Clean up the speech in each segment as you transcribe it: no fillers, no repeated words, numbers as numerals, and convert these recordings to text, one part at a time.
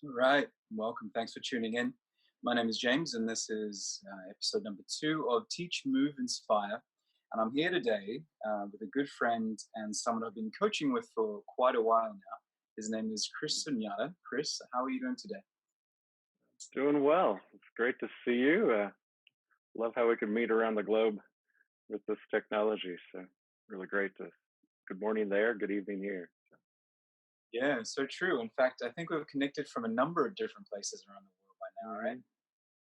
All right, welcome. Thanks for tuning in. My name is James, and this is episode number 2 of Teach, Move, Inspire. And I'm here today with a good friend and someone I've been coaching with for quite a while now. His name is Chris Sunyata. Chris, how are you doing today? Doing well. It's great to see you. Love how we can meet around the globe with this technology. So really great to. Good morning there. Good evening here. Yeah, so true. In fact, I think we've connected from a number of different places around the world by now, right?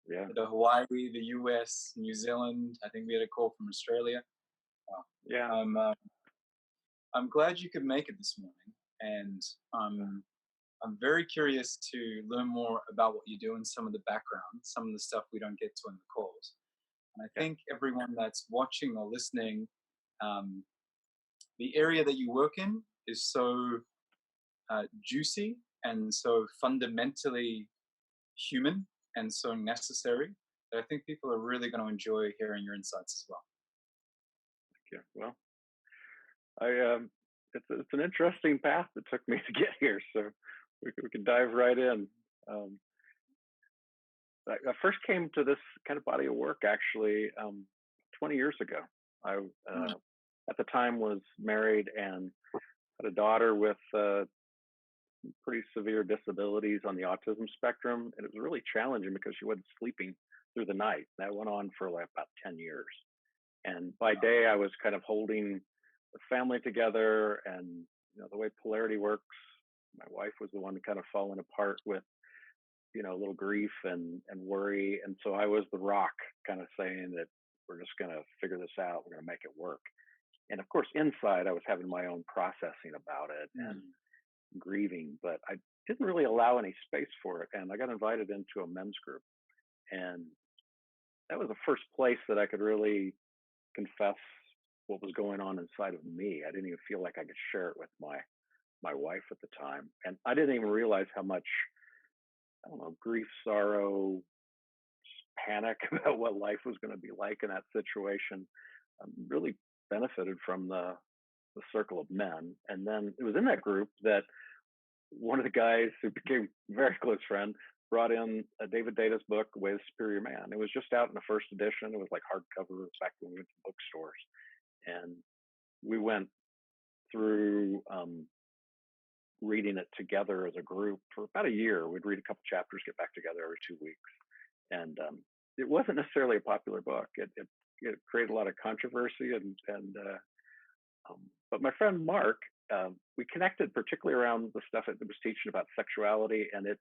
Yeah. The Hawaii, the US, New Zealand. I think we had a call from Australia. Wow. Yeah. I'm glad you could make it this morning, and I'm very curious to learn more about what you do and some of the background, some of the stuff we don't get to in the calls. And I think everyone that's watching or listening, the area that you work in is so juicy and so fundamentally human and so necessary that I think people are really going to enjoy hearing your insights as well. Thank you. Well, it's an interesting path that took me to get here, so we can dive right in. I first came to this kind of body of work actually 20 years ago. I at the time was married and had a daughter with pretty severe disabilities on the autism spectrum, and it was really challenging because she wasn't sleeping through the night. That went on for like about 10 years. And by day, I was kind of holding the family together, and the way polarity works, my wife was the one kind of falling apart with a little grief and worry, and so I was the rock, kind of saying that we're just going to figure this out, we're going to make it work. And of course, inside, I was having my own processing about it and grieving, but I didn't really allow any space for it. And I got invited into a men's group, and that was the first place that I could really confess what was going on inside of me. I didn't even feel like I could share it with my wife at the time, and I didn't even realize how much, I don't know, grief, sorrow, panic about what life was going to be like in that situation. Really benefited from the circle of men. And then it was in that group that one of the guys who became a very close friend brought in a David Data's book, Way of the Superior Man. It was just out in the first edition. It was like hardcover back when we went to bookstores. And we went through reading it together as a group for about a year. We'd read a couple chapters, get back together every 2 weeks. And it wasn't necessarily a popular book. It created a lot of controversy, but my friend Mark, we connected particularly around the stuff it was teaching about sexuality, and it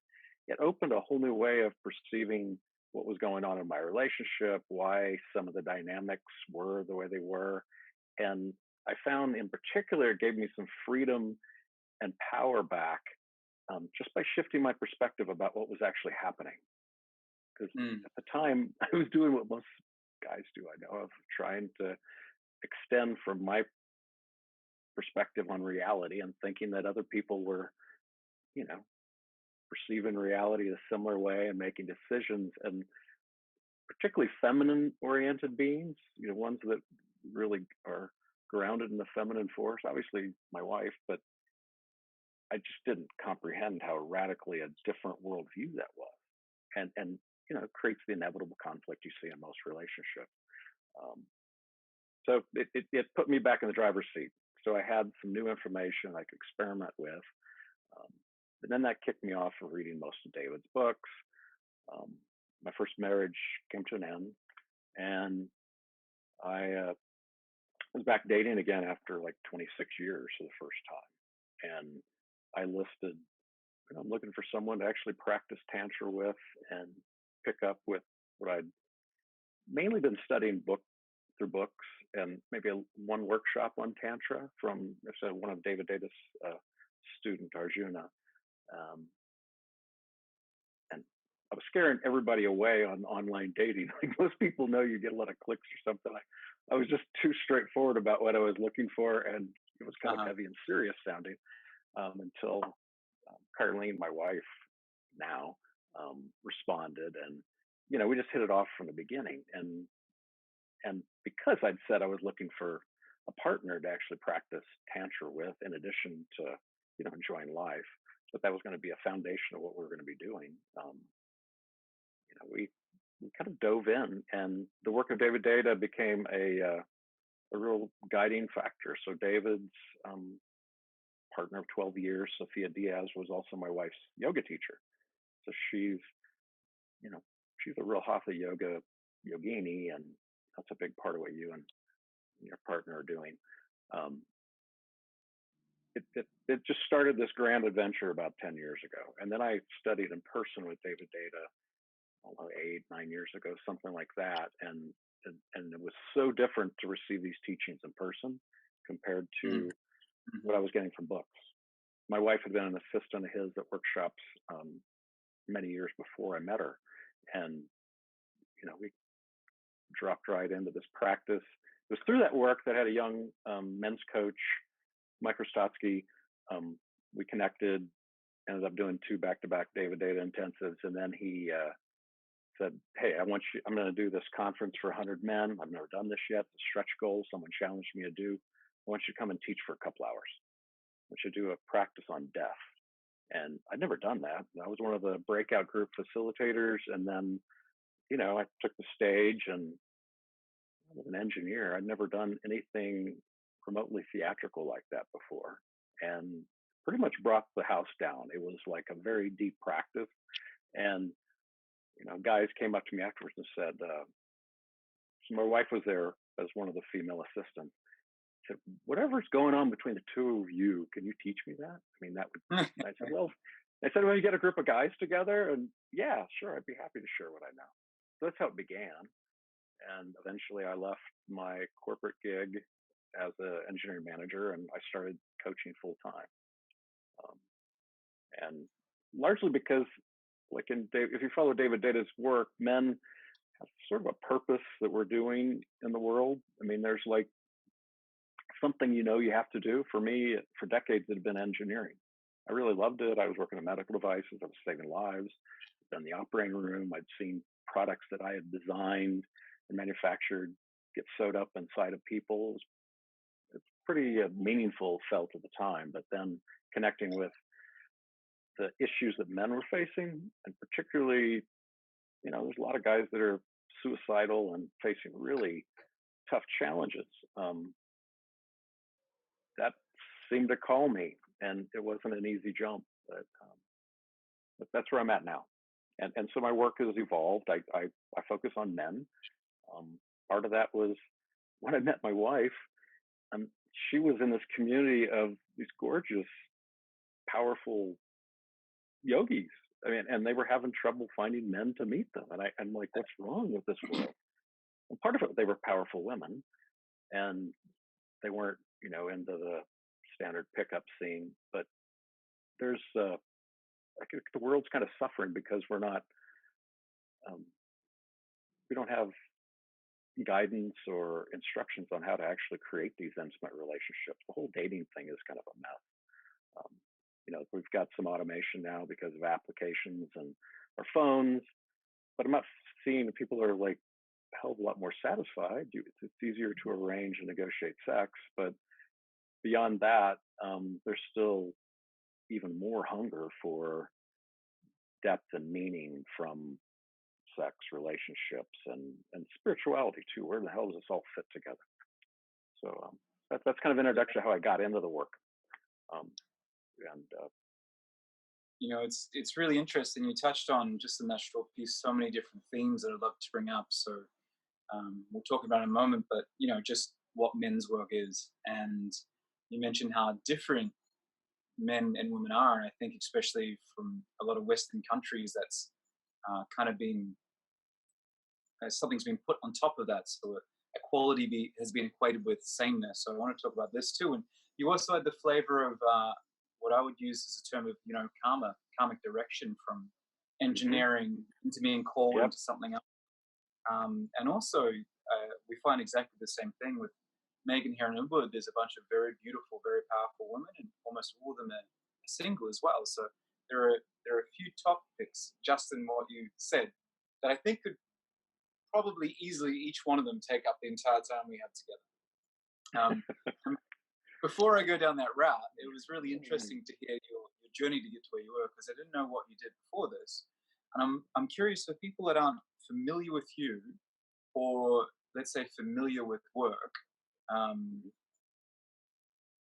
opened a whole new way of perceiving what was going on in my relationship, why some of the dynamics were the way they were. And I found in particular it gave me some freedom and power back just by shifting my perspective about what was actually happening. Because at the time, I was doing what most guys do, I know, of trying to extend from my perspective on reality and thinking that other people were, perceiving reality a similar way and making decisions, and particularly feminine oriented beings, ones that really are grounded in the feminine force, obviously my wife, but I just didn't comprehend how radically a different worldview that was. And it creates the inevitable conflict you see in most relationships. So it put me back in the driver's seat. So I had some new information I could experiment with. And then that kicked me off of reading most of David's books. My first marriage came to an end, and I was back dating again after like 26 years for the first time. And I listed, I'm looking for someone to actually practice Tantra with and pick up with what I'd mainly been studying through books, and maybe one workshop on Tantra from one of David Data's student, Arjuna. And I was scaring everybody away on online dating. Like most people know, you get a lot of clicks or something. I was just too straightforward about what I was looking for, and it was kind of heavy and serious sounding until Carlene, my wife now, responded, and we just hit it off from the beginning. And because I'd said I was looking for a partner to actually practice Tantra with, in addition to enjoying life, but that was going to be a foundation of what we were going to be doing. We kind of dove in, and the work of David Data became a real guiding factor. So David's partner of 12 years, Sophia Diaz, was also my wife's yoga teacher. So she's a real hatha yoga yogini, and that's a big part of what you and your partner are doing. It just started this grand adventure about 10 years ago. And then I studied in person with David Data, 8-9 years ago, something like that. And it was so different to receive these teachings in person compared to what I was getting from books. My wife had been an assistant of his at workshops many years before I met her. And, we dropped right into this practice. It was through that work that I had a young men's coach, Mike Rostotsky. We connected, ended up doing 2 back-to-back David Data intensives. And then he said, hey, I'm going to do this conference for 100 men. I've never done this yet. The stretch goal someone challenged me to do. I want you to come and teach for a couple hours. I want you to do a practice on death. And I'd never done that. I was one of the breakout group facilitators. And then, I took the stage, and I was an engineer. I'd never done anything remotely theatrical like that before, and pretty much brought the house down. It was like a very deep practice. And, guys came up to me afterwards and said, so my wife was there as one of the female assistants. Said, whatever's going on between the two of you, can you teach me that? I mean, that would, I said, well, you get a group of guys together, and yeah, sure, I'd be happy to share what I know. So that's how it began. And eventually I left my corporate gig as an engineering manager, and I started coaching full time. And largely because, if you follow David Data's work, men have sort of a purpose that we're doing in the world. I mean, there's like something you have to do. For me, for decades, it had been engineering. I really loved it. I was working on medical devices. I was saving lives. In the operating room, I'd seen products that I had designed and manufactured get sewed up inside of people. It's pretty meaningful felt at the time, but then connecting with the issues that men were facing, and particularly, there's a lot of guys that are suicidal and facing really tough challenges. That seemed to call me, and it wasn't an easy jump, but that's where I'm at now. And so my work has evolved. I focus on men. Part of that was when I met my wife. She was in this community of these gorgeous, powerful yogis. I mean, and they were having trouble finding men to meet them. And I'm like, what's wrong with this world? And part of it, they were powerful women, and they weren't, into the standard pickup scene. But there's the world's kind of suffering because we're not, we don't have guidance or instructions on how to actually create these intimate relationships. The whole dating thing is kind of a mess. We've got some automation now because of applications and our phones, but I'm not seeing that people are like a hell of a lot more satisfied. It's easier to arrange and negotiate sex, but beyond that, there's still even more hunger for depth and meaning from sex, relationships, and spirituality too. Where the hell does this all fit together? So that's kind of an introduction to how I got into the work. It's really interesting. You touched on just in that short piece so many different themes that I'd love to bring up. So we'll talk about it in a moment, but just what men's work is, and you mentioned how different men and women are, and I think especially from a lot of Western countries, that's kind of been something's been put on top of that. So equality has been equated with sameness. So I want to talk about this too. And you also had the flavor of what I would use as a term of karmic direction, from engineering into being called into something else. And also we find exactly the same thing with Megan here in Ubud. There's a bunch of very beautiful, very powerful women, and almost all of them are single as well. So there are a few topics just in what you said that I think could probably easily each one of them take up the entire time we have together. Before I go down that route, it was really interesting to hear your journey to get to where you were, because I didn't know what you did before this. And I'm curious, for people that aren't familiar with you, or let's say familiar with work, um,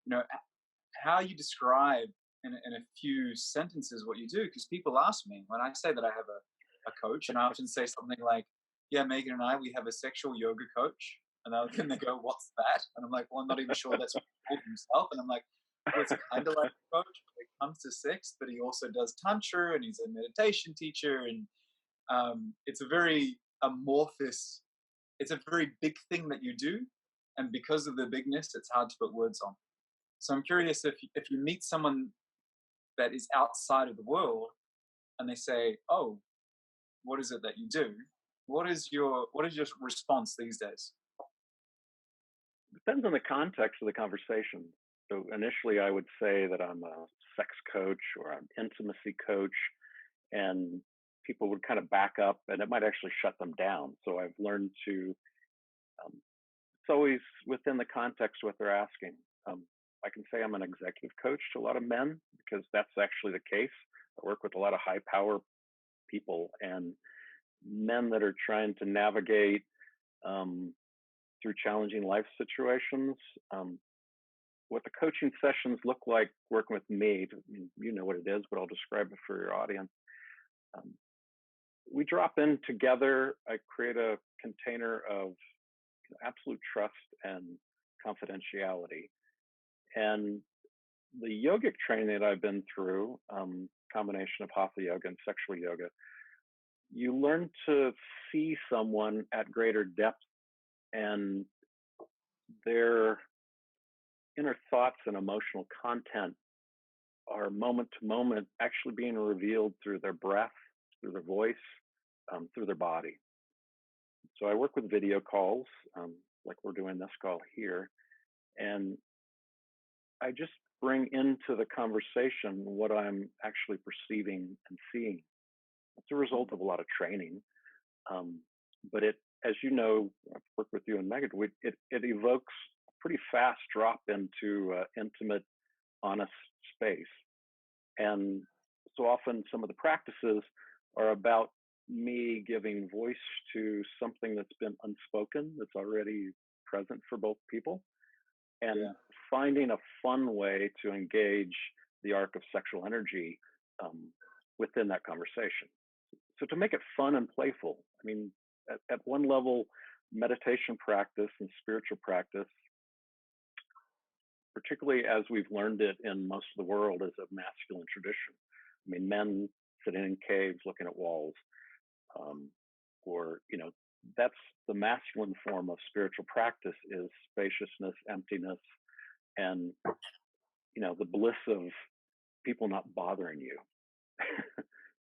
you know, how you describe in a few sentences what you do, because people ask me when I say that I have a coach, and I often say something like, yeah, Megan and I, we have a sexual yoga coach. And then they go, what's that? And I'm like, well, I'm not even sure that's what he called himself. And I'm like, well, it's kind of like a coach when it comes to sex, but he also does tantra, and he's a meditation teacher. And it's a very amorphous, it's a very big thing that you do. And because of the bigness, it's hard to put words on. So I'm curious, if you meet someone that is outside of the world and they say, oh, what is it that you do? What is your response these days? Depends on the context of the conversation. So initially, I would say that I'm a sex coach or an intimacy coach, and people would kind of back up, and it might actually shut them down. So I've learned to. It's always within the context of what they're asking. I can say I'm an executive coach to a lot of men because that's actually the case. I work with a lot of high power people and men that are trying to navigate through challenging life situations. What the coaching sessions look like working with me, you know what it is, but I'll describe it for your audience. We drop in together. I create a container of absolute trust and confidentiality. And the yogic training that I've been through, combination of hatha yoga and sexual yoga, you learn to see someone at greater depth, and their inner thoughts and emotional content are moment to moment actually being revealed through their breath, through their voice, through their body. So I work with video calls, like we're doing this call here, and I just bring into the conversation what I'm actually perceiving and seeing. It's a result of a lot of training, but it, as you know, I've worked with you and Megan, it evokes a pretty fast drop into intimate, honest space. And so often some of the practices are about me giving voice to something that's been unspoken, that's already present for both people, and finding a fun way to engage the arc of sexual energy within that conversation. So to make it fun and playful, I mean, at one level, meditation practice and spiritual practice, particularly as we've learned it in most of the world, is a masculine tradition. I mean, men sitting in caves looking at walls, or, you know, that's the masculine form of spiritual practice, is spaciousness, emptiness, and, you know, the bliss of people not bothering you.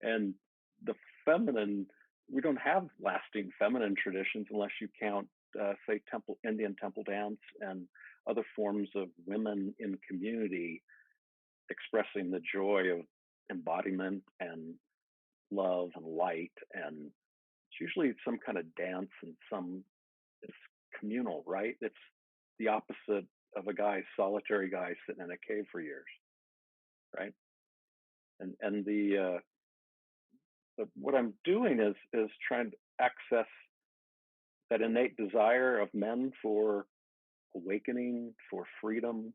And the feminine, we don't have lasting feminine traditions unless you count, say, Indian temple dance and other forms of women in community expressing the joy of embodiment and love and light. And it's usually some kind of dance and it's communal, right? It's the opposite of a solitary guy sitting in a cave for years, right? And what I'm doing is trying to access that innate desire of men for awakening, for freedom,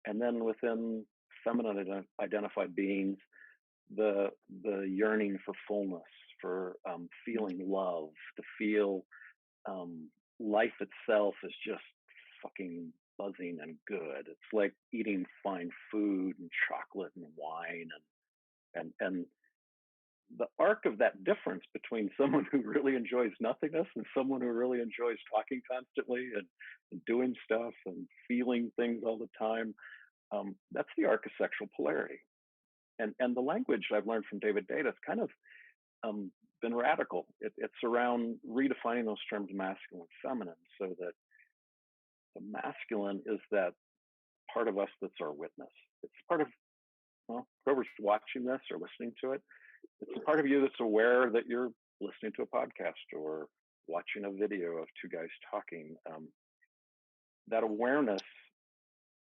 and then within feminine identified beings, the yearning for fullness, for feeling love, to feel life itself is just fucking buzzing and good. It's like eating fine food and chocolate and wine and the arc of that difference between someone who really enjoys nothingness and someone who really enjoys talking constantly and doing stuff and feeling things all the time, that's the arc of sexual polarity. And the language I've learned from David Deida has kind of been radical. It's around redefining those terms, masculine and feminine, so that the masculine is that part of us that's our witness. It's part of, well, whoever's watching this or listening to it, it's a part of you that's aware that you're listening to a podcast or watching a video of two guys talking. That awareness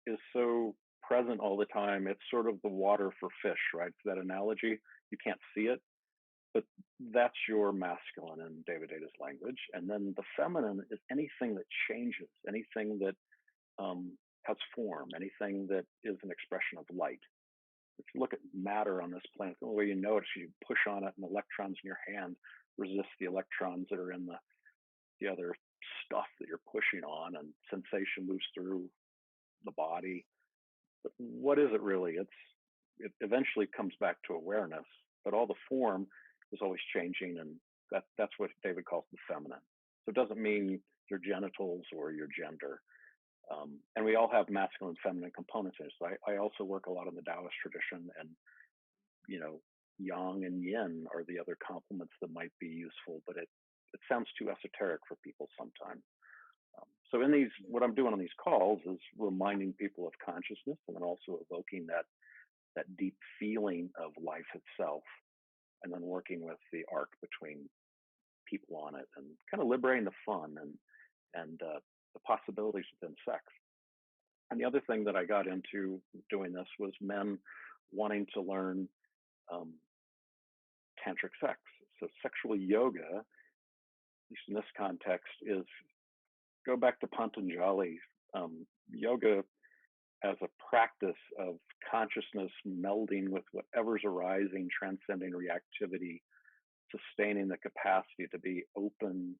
is so present all the time. It's sort of the water for fish, right? It's that analogy. You can't see it, but that's your masculine in David Data's language. And then the feminine is anything that changes, anything that has form, anything that is an expression of light. If you look at matter on this planet, the only way you know it is you push on it and electrons in your hand resist the electrons that are in the other stuff that you're pushing on, and sensation moves through the body. But what is it really? It eventually comes back to awareness, but all the form is always changing, and that's what David calls the feminine. So it doesn't mean your genitals or your gender. And we all have masculine and feminine components in it. So I also work a lot in the Taoist tradition, and yang and yin are the other complements that might be useful, but it sounds too esoteric for people sometimes. So in these, what I'm doing on these calls is reminding people of consciousness, and then also evoking that deep feeling of life itself, and then working with the arc between people on it, and kind of liberating the fun and the possibilities within sex. And the other thing that I got into doing this was men wanting to learn tantric sex. So sexual yoga, at least in this context, is go back to Patanjali. Yoga as a practice of consciousness melding with whatever's arising, transcending reactivity, sustaining the capacity to be open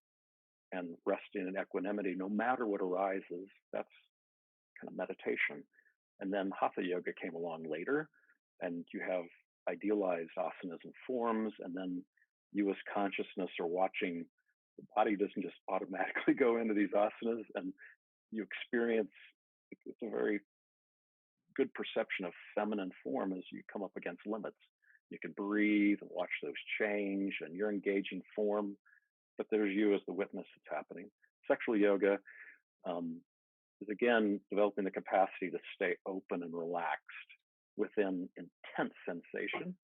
and resting in equanimity, no matter what arises. That's kind of meditation. And then Hatha yoga came along later, and you have idealized asanas and forms, and then you as consciousness are watching. The body doesn't just automatically go into these asanas, and you experience, it's a very good perception of feminine form as you come up against limits. You can breathe and watch those change, and you're engaging form, but there's you as the witness that's happening. Sexual yoga is again developing the capacity to stay open and relaxed within intense sensation,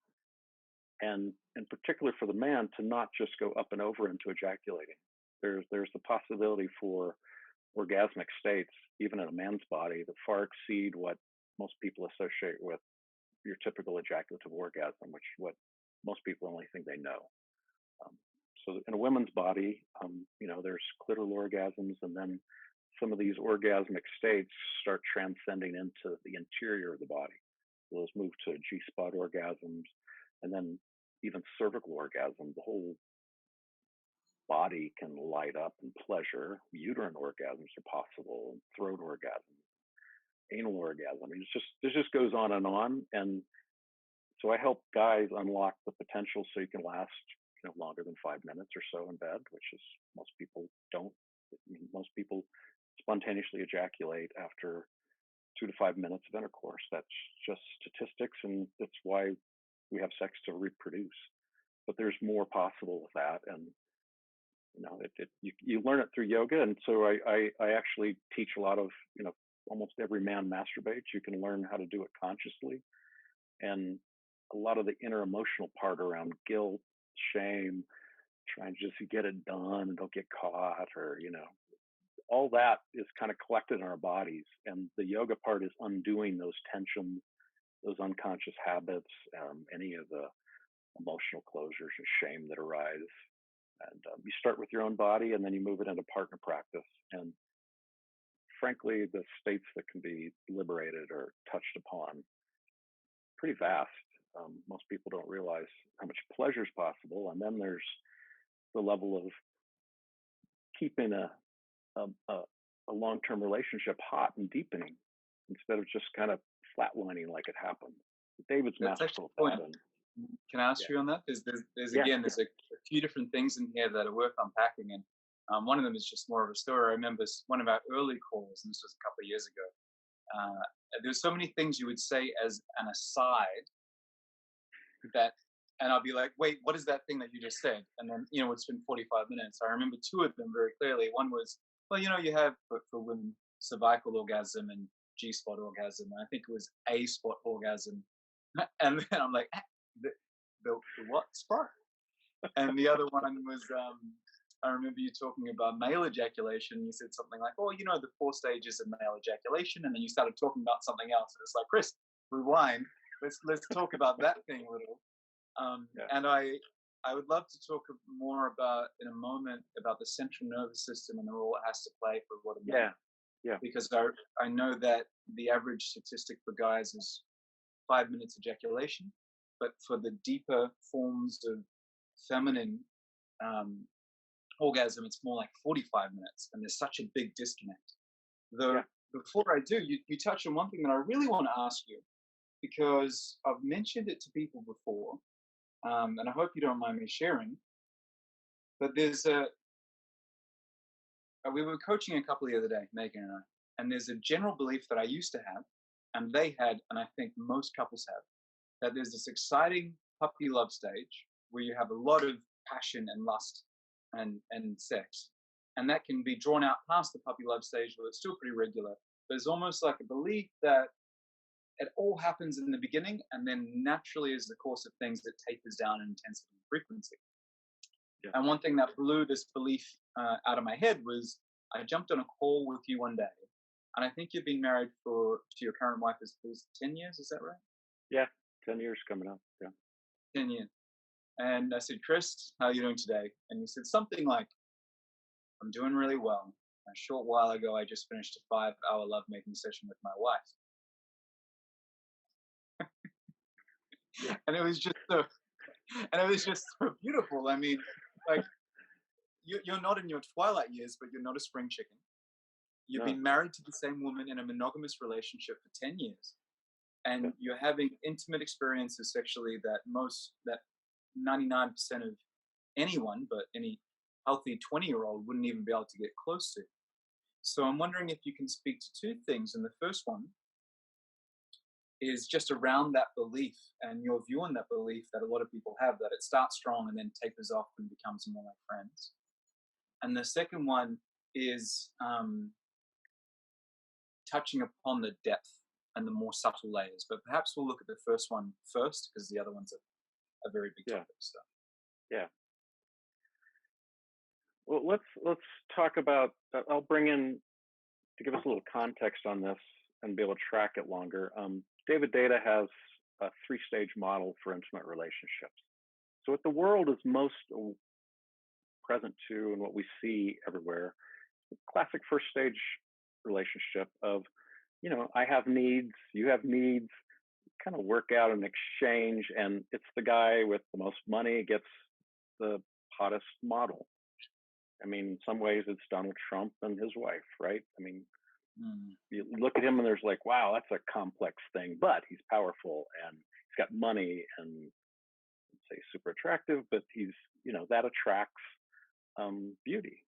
and in particular for the man to not just go up and over into ejaculating. There's the possibility for orgasmic states, even in a man's body, that far exceed what most people associate with your typical ejaculative orgasm, which is what most people only think they know. So in a woman's body, there's clitoral orgasms, and then some of these orgasmic states start transcending into the interior of the body. So those move to G-spot orgasms, and then even cervical orgasm. The whole body can light up in pleasure. Uterine orgasms are possible, and throat orgasms, anal orgasm. I mean, this just goes on. And so I help guys unlock the potential so you can last longer than 5 minutes or so in bed, which is most people don't. Most people spontaneously ejaculate after 2 to 5 minutes of intercourse. That's just statistics, and that's why we have sex to reproduce. But there's more possible with that, and you learn it through yoga. And so I actually teach a lot of almost every man masturbates. You can learn how to do it consciously, and a lot of the inner emotional part around guilt, shame, trying to just get it done and don't get caught, or all that is kind of collected in our bodies. And the yoga part is undoing those tensions, those unconscious habits, any of the emotional closures and shame that arise. And you start with your own body, and then you move it into partner practice. And frankly, the states that can be liberated or touched upon, pretty vast. Most people don't realize how much pleasure is possible. And then there's the level of keeping a long-term relationship hot and deepening instead of just kind of flatlining like it happened. David's masterful. Can I ask you on that? There's a few different things in here that are worth unpacking, and one of them is just more of a story. I remember one of our early calls, and this was a couple of years ago. There's so many things you would say as an aside and I'll be like, wait, what is that thing that you just said? And then, it's been 45 minutes. I remember two of them very clearly. One was, well, you have for women, cervical orgasm and G-spot orgasm. I think it was A-spot orgasm. And then I'm like, the what spot? And the other one was I remember you talking about male ejaculation. You said something like, "Oh, you know, the 4 stages of male ejaculation," and then you started talking about something else. And it's like, Chris, rewind. Let's talk about that thing a little. Yeah. And I would love to talk more about in a moment about the central nervous system and the role it has to play for what a man. Yeah. Yeah. Because I know that the average statistic for guys is 5 minutes ejaculation, but for the deeper forms of feminine um, orgasm, it's more like 45 minutes, and there's such a big disconnect. Though, Yeah. before I do, you touch on one thing that I really want to ask you, because I've mentioned it to people before, and I hope you don't mind me sharing. But we were coaching a couple the other day, Megan and I, and there's a general belief that I used to have, and they had, and I think most couples have, that there's this exciting puppy love stage where you have a lot of passion and lust and sex, and that can be drawn out past the puppy love stage where it's still pretty regular. There's almost like a belief that it all happens in the beginning, and then naturally, as the course of things, it tapers down in intensity and frequency. Yeah. And one thing that blew this belief out of my head was I jumped on a call with you one day, and I think you've been married to your current wife is 10 years. Is that right? Yeah. 10 years coming up. Yeah. 10 years. And I said, Chris, how are you doing today? And you said something like, I'm doing really well. A short while ago, I just finished a 5-hour lovemaking session with my wife. Yeah. And it was just so beautiful. I mean, like, you're not in your twilight years, but you're not a spring chicken. You've No. been married to the same woman in a monogamous relationship for 10 years. And Yeah. you're having intimate experiences sexually that 99% of anyone, but any healthy 20-year-old wouldn't even be able to get close to. So I'm wondering if you can speak to two things. And the first one is just around that belief and your view on that belief that a lot of people have, that it starts strong and then tapers off and becomes more like friends. And the second one is touching upon the depth and the more subtle layers. But perhaps we'll look at the first one first, because the other one's a very big topic. So. Yeah. Well, let's talk about. I'll bring in to give us a little context on this and be able to track it longer. David Data has a 3-stage model for intimate relationships. So what the world is most present to and what we see everywhere, classic first stage relationship of, I have needs, you have needs, kind of work out an exchange, and it's the guy with the most money gets the hottest model. I mean, in some ways it's Donald Trump and his wife, right? I mean, you look at him and there's like, wow, that's a complex thing, but he's powerful and he's got money and say super attractive, but he's, that attracts beauty,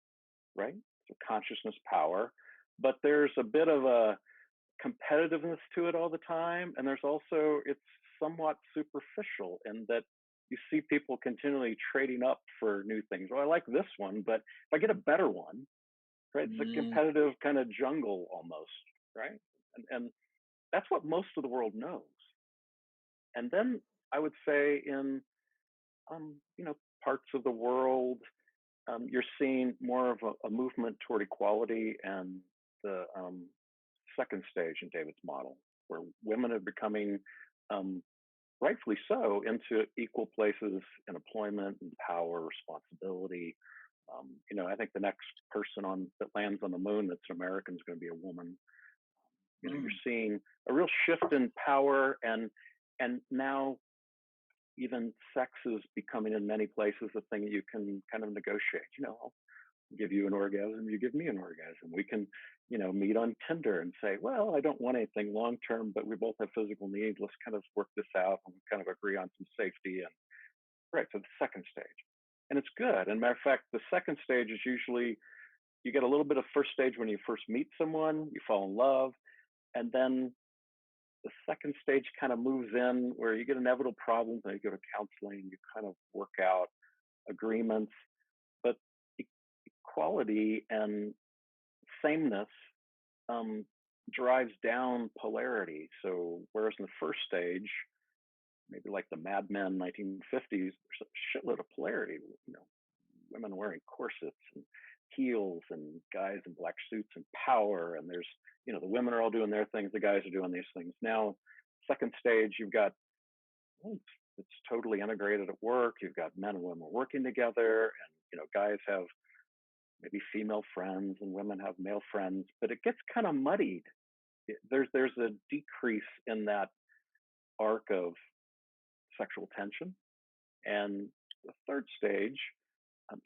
right? So consciousness, power, but there's a bit of a competitiveness to it all the time. And there's also, it's somewhat superficial in that you see people continually trading up for new things. Well, I like this one, but if I get a better one, right? It's a competitive kind of jungle almost, right? And that's what most of the world knows. And then I would say in, parts of the world, you're seeing more of a movement toward equality and the second stage in David's model, where women are becoming, rightfully so, into equal places in employment and power, responsibility. I think the next person that lands on the moon that's an American is going to be a woman. You're seeing a real shift in power, and now even sex is becoming in many places a thing you can kind of negotiate. I'll give you an orgasm, you give me an orgasm. We can, meet on Tinder and say, well, I don't want anything long term, but we both have physical needs. Let's kind of work this out and kind of agree on some safety. And right, so the second stage. And it's good. And matter of fact, the second stage is usually you get a little bit of first stage when you first meet someone, you fall in love, and then the second stage kind of moves in where you get inevitable problems and you go to counseling, you kind of work out agreements. But equality and sameness drives down polarity. So whereas in the first stage, maybe like the Mad Men 1950s, there's a shitload of polarity. women wearing corsets and heels and guys in black suits and power. And there's, the women are all doing their things, the guys are doing these things. Now, second stage, you've got, well, it's totally integrated at work. You've got men and women working together, and guys have maybe female friends and women have male friends, but it gets kind of muddied. There's a decrease in that arc of sexual tension. And the third stage,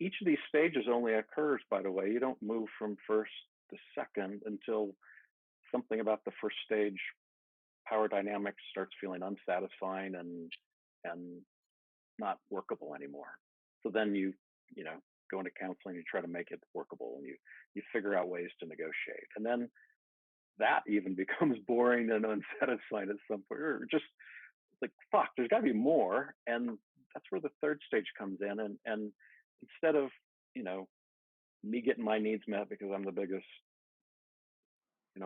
each of these stages only occurs, by the way, you don't move from first to second until something about the first stage power dynamics starts feeling unsatisfying and not workable anymore. So then you go into counseling, you try to make it workable, and you figure out ways to negotiate. And then that even becomes boring and unsatisfying at some point. Or just like, fuck, there's got to be more. And that's where the third stage comes in. And instead of me getting my needs met because I'm the biggest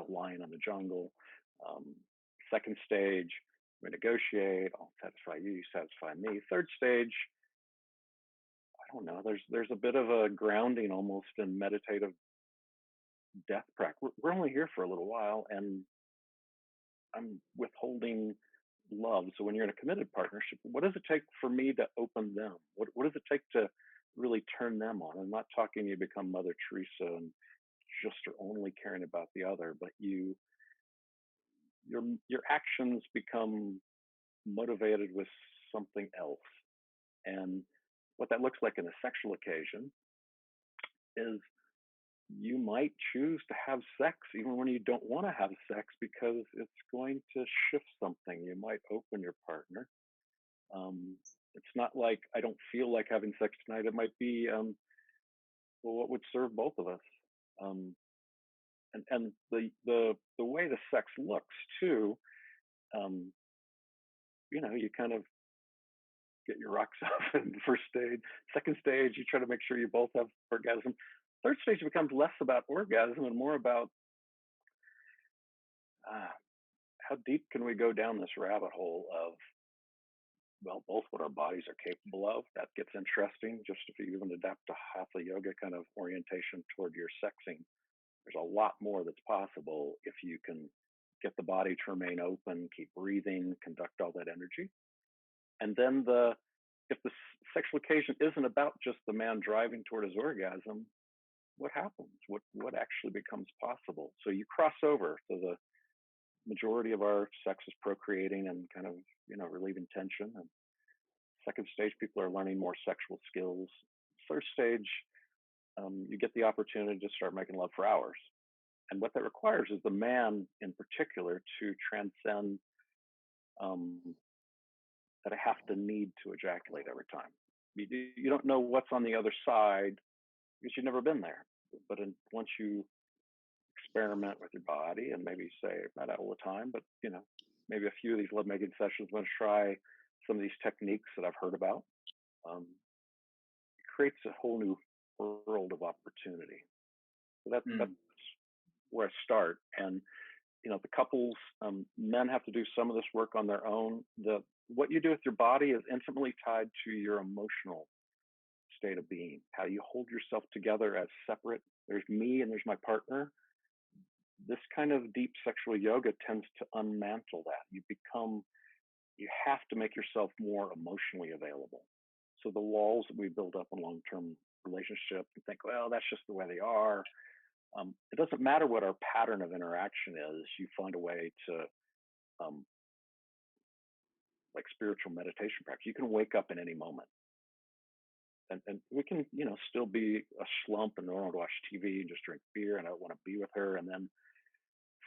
lion in the jungle, second stage, we negotiate. I'll satisfy you, you satisfy me. Third stage, I don't know. There's a bit of a grounding almost in meditative death practice. We're only here for a little while, and I'm withholding love. So when you're in a committed partnership, what does it take for me to open them? What does it take to really turn them on? I'm not talking you become Mother Teresa and just are only caring about the other, but your actions become motivated with something else. And what that looks like in a sexual occasion is you might choose to have sex even when you don't want to have sex because it's going to shift something. You might open your partner. It's not like I don't feel like having sex tonight. It might be, well, what would serve both of us? And the way the sex looks too, you kind of get your rocks off in the first stage. Second stage, you try to make sure you both have orgasm. Third stage becomes less about orgasm and more about how deep can we go down this rabbit hole of, well, both what our bodies are capable of. That gets interesting. Just if you even adapt a hatha yoga kind of orientation toward your sexing, there's a lot more that's possible if you can get the body to remain open, keep breathing, conduct all that energy. And then if the sexual occasion isn't about just the man driving toward his orgasm, what happens? What actually becomes possible? So you cross over. So the majority of our sex is procreating and kind of, relieving tension. And second stage, people are learning more sexual skills. Third stage, you get the opportunity to start making love for hours. And what that requires is the man in particular to transcend that I have to need to ejaculate every time. You don't know what's on the other side because you've never been there. But once you experiment with your body and maybe say, not all the time, but maybe a few of these lovemaking sessions, I'm going to try some of these techniques that I've heard about. It creates a whole new world of opportunity. So that's where I start. And the couples, men have to do some of this work on their own. What you do with your body is intimately tied to your emotional state of being, how you hold yourself together as separate. There's me and there's my partner. This kind of deep sexual yoga tends to unmantle that. You have to make yourself more emotionally available. So the walls that we build up in long-term relationship, you think, well, that's just the way they are. It doesn't matter what our pattern of interaction is. You find a way to, like spiritual meditation practice, you can wake up in any moment. And we can, still be a slump and don't want to watch TV and just drink beer and I don't want to be with her. And then,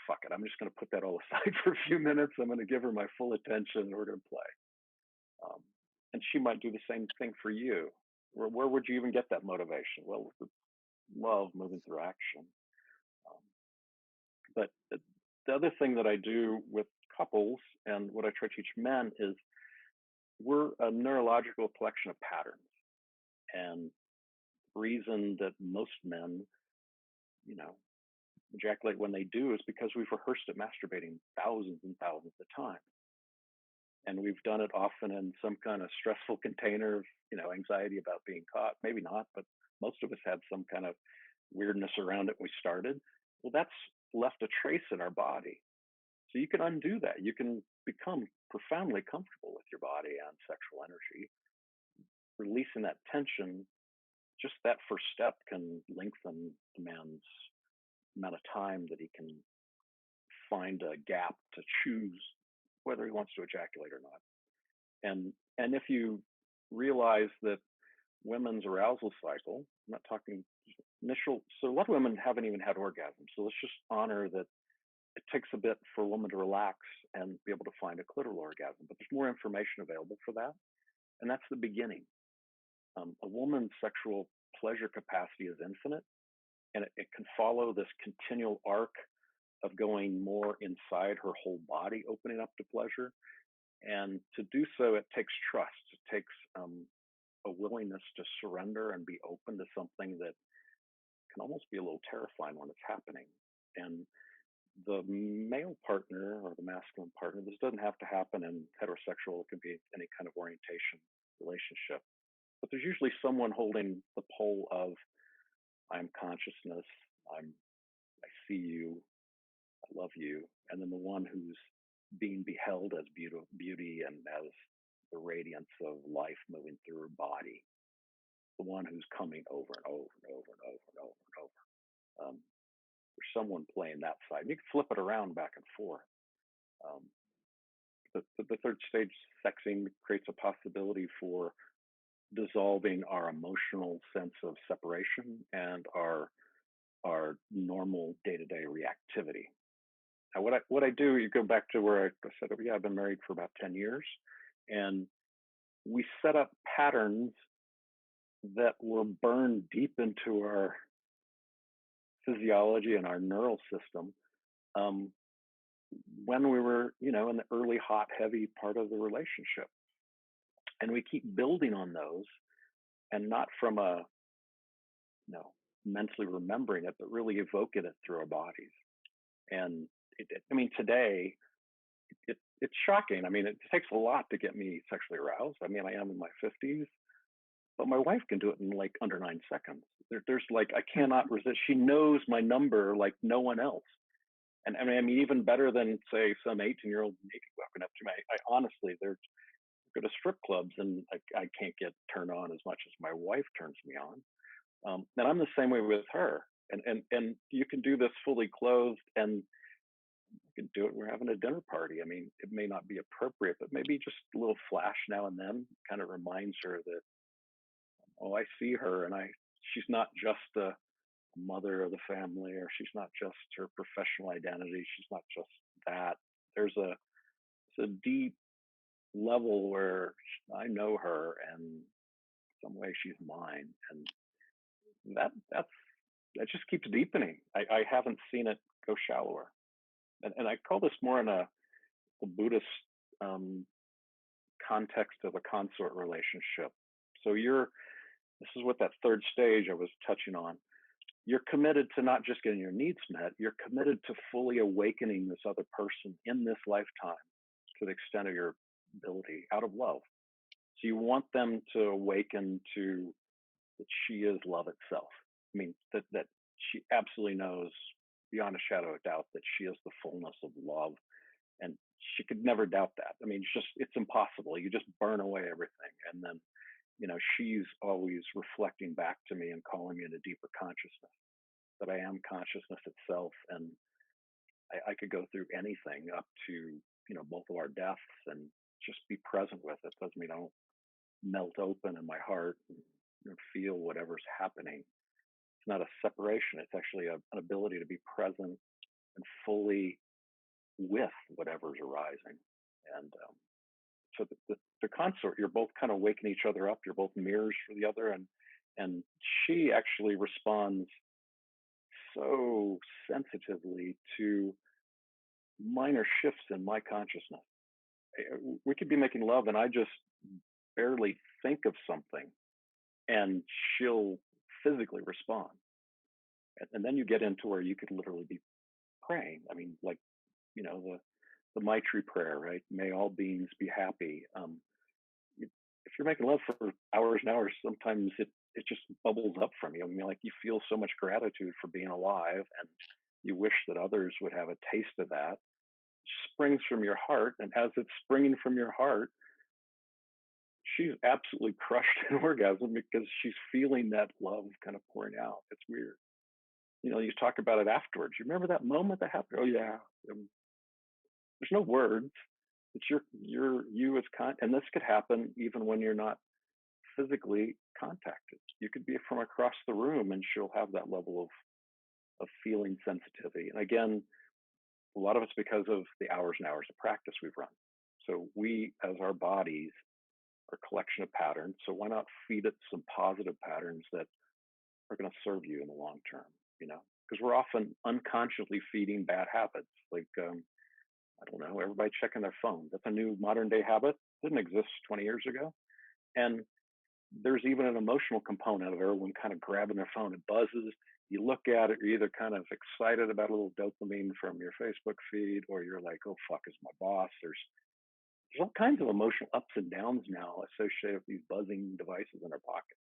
fuck it, I'm just going to put that all aside for a few minutes. I'm going to give her my full attention and we're going to play. And she might do the same thing for you. Where would you even get that motivation? Well, with love moving through action. But the other thing that I do with couples and what I try to teach men is we're a neurological collection of patterns. And the reason that most men, ejaculate when they do is because we've rehearsed at masturbating thousands and thousands of times. And we've done it often in some kind of stressful container of, anxiety about being caught. Maybe not, but most of us had some kind of weirdness around it when we started. Well, that's left a trace in our body. So you can undo that. You can become profoundly comfortable with your body and sexual energy. Releasing that tension, just that first step can lengthen the man's amount of time that he can find a gap to choose whether he wants to ejaculate or not. And if you realize that women's arousal cycle, I'm not talking initial, so a lot of women haven't even had orgasms. So let's just honor that it takes a bit for a woman to relax and be able to find a clitoral orgasm, but there's more information available for that. And that's the beginning. A woman's sexual pleasure capacity is infinite, and it can follow this continual arc of going more inside her whole body, opening up to pleasure. And to do so, it takes trust. It takes a willingness to surrender and be open to something that can almost be a little terrifying when it's happening. And the male partner or the masculine partner, this doesn't have to happen in heterosexual, it can be any kind of orientation relationship. But there's usually someone holding the pole of I'm consciousness, I see you, I love you, and then the one who's being beheld as beauty and as the radiance of life moving through her body, the one who's coming over and over and over and over and over and over. There's someone playing that side. You can flip it around back and forth. Um, the third stage sexing creates a possibility for dissolving our emotional sense of separation and our normal day-to-day reactivity. Now, what I do, you go back to where I said, oh, yeah, I've been married for about 10 years, and we set up patterns that were burned deep into our physiology and our neural system when we were, in the early hot, heavy part of the relationship. And we keep building on those, and not from a, mentally remembering it, but really evoking it through our bodies. And today, it's shocking. It takes a lot to get me sexually aroused. I am in my 50s, but my wife can do it in like under 9 seconds. There's like, I cannot resist. She knows my number like no one else. And even better than say some 18-year-old naked walking up to me. I honestly, they're go to strip clubs and I can't get turned on as much as my wife turns me on. And I'm the same way with her. And you can do this fully clothed, and you can do it. We're having a dinner party. It may not be appropriate, but maybe just a little flash now and then kind of reminds her that, oh, I see her, and she's not just a mother of the family, or she's not just her professional identity. She's not just that. There's a deep level where I know her, and some way she's mine, and that just keeps deepening. I haven't seen it go shallower, and I call this more in a Buddhist context of a consort relationship. So this is what that third stage I was touching on. You're committed to not just getting your needs met, you're committed to fully awakening this other person in this lifetime to the extent of your ability out of love. So you want them to awaken to that she is love itself. That she absolutely knows beyond a shadow of doubt that she is the fullness of love. And she could never doubt that. It's impossible. You just burn away everything. And then, she's always reflecting back to me and calling me into deeper consciousness, that I am consciousness itself. And I could go through anything up to, both of our deaths and just be present with it. Doesn't mean I don't melt open in my heart and feel whatever's happening. It's not a separation. It's actually an ability to be present and fully with whatever's arising. And so the consort, you're both kind of waking each other up. You're both mirrors for the other. And she actually responds so sensitively to minor shifts in my consciousness. We could be making love and I just barely think of something, and she'll physically respond. And then you get into where you could literally be praying. the Maitri prayer, right? May all beings be happy. If you're making love for hours and hours, sometimes it just bubbles up from you. I mean, like you feel so much gratitude for being alive, and you wish that others would have a taste of that. It springs from your heart, and as it's springing from your heart, she's absolutely crushed in orgasm because she's feeling that love kind of pouring out. It's weird. You talk about it afterwards. You remember that moment that happened? Oh yeah. There's no words. It's you as and this could happen even when you're not physically contacted. You could be from across the room and she'll have that level of feeling sensitivity. And again, a lot of it's because of the hours and hours of practice we've run. So we, as our bodies, are a collection of patterns. So why not feed it some positive patterns that are going to serve you in the long term, because we're often unconsciously feeding bad habits. Like, I don't know, everybody checking their phone. That's a new modern day habit. Didn't exist 20 years ago. And there's even an emotional component of everyone kind of grabbing their phone. It buzzes. You look at it, you're either kind of excited about a little dopamine from your Facebook feed, or you're like, oh, fuck, is my boss. There's all kinds of emotional ups and downs now associated with these buzzing devices in our pocket.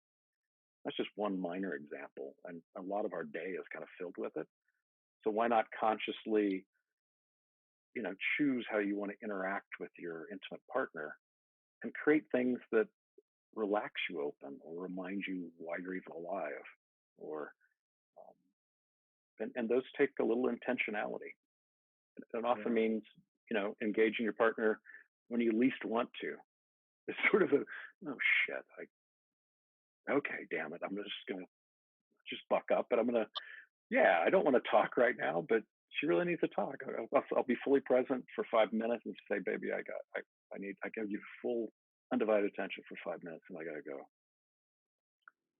That's just one minor example. And a lot of our day is kind of filled with it. So why not consciously, choose how you want to interact with your intimate partner and create things that relax you open or remind you why you're even alive, or and those take a little intentionality. It often means engaging your partner when you least want to. It's sort of oh shit, okay, damn it, I'm just gonna buck up, but I don't want to talk right now, but she really needs to talk. I'll be fully present for 5 minutes and say, baby, I give you full undivided attention for 5 minutes, and I gotta go.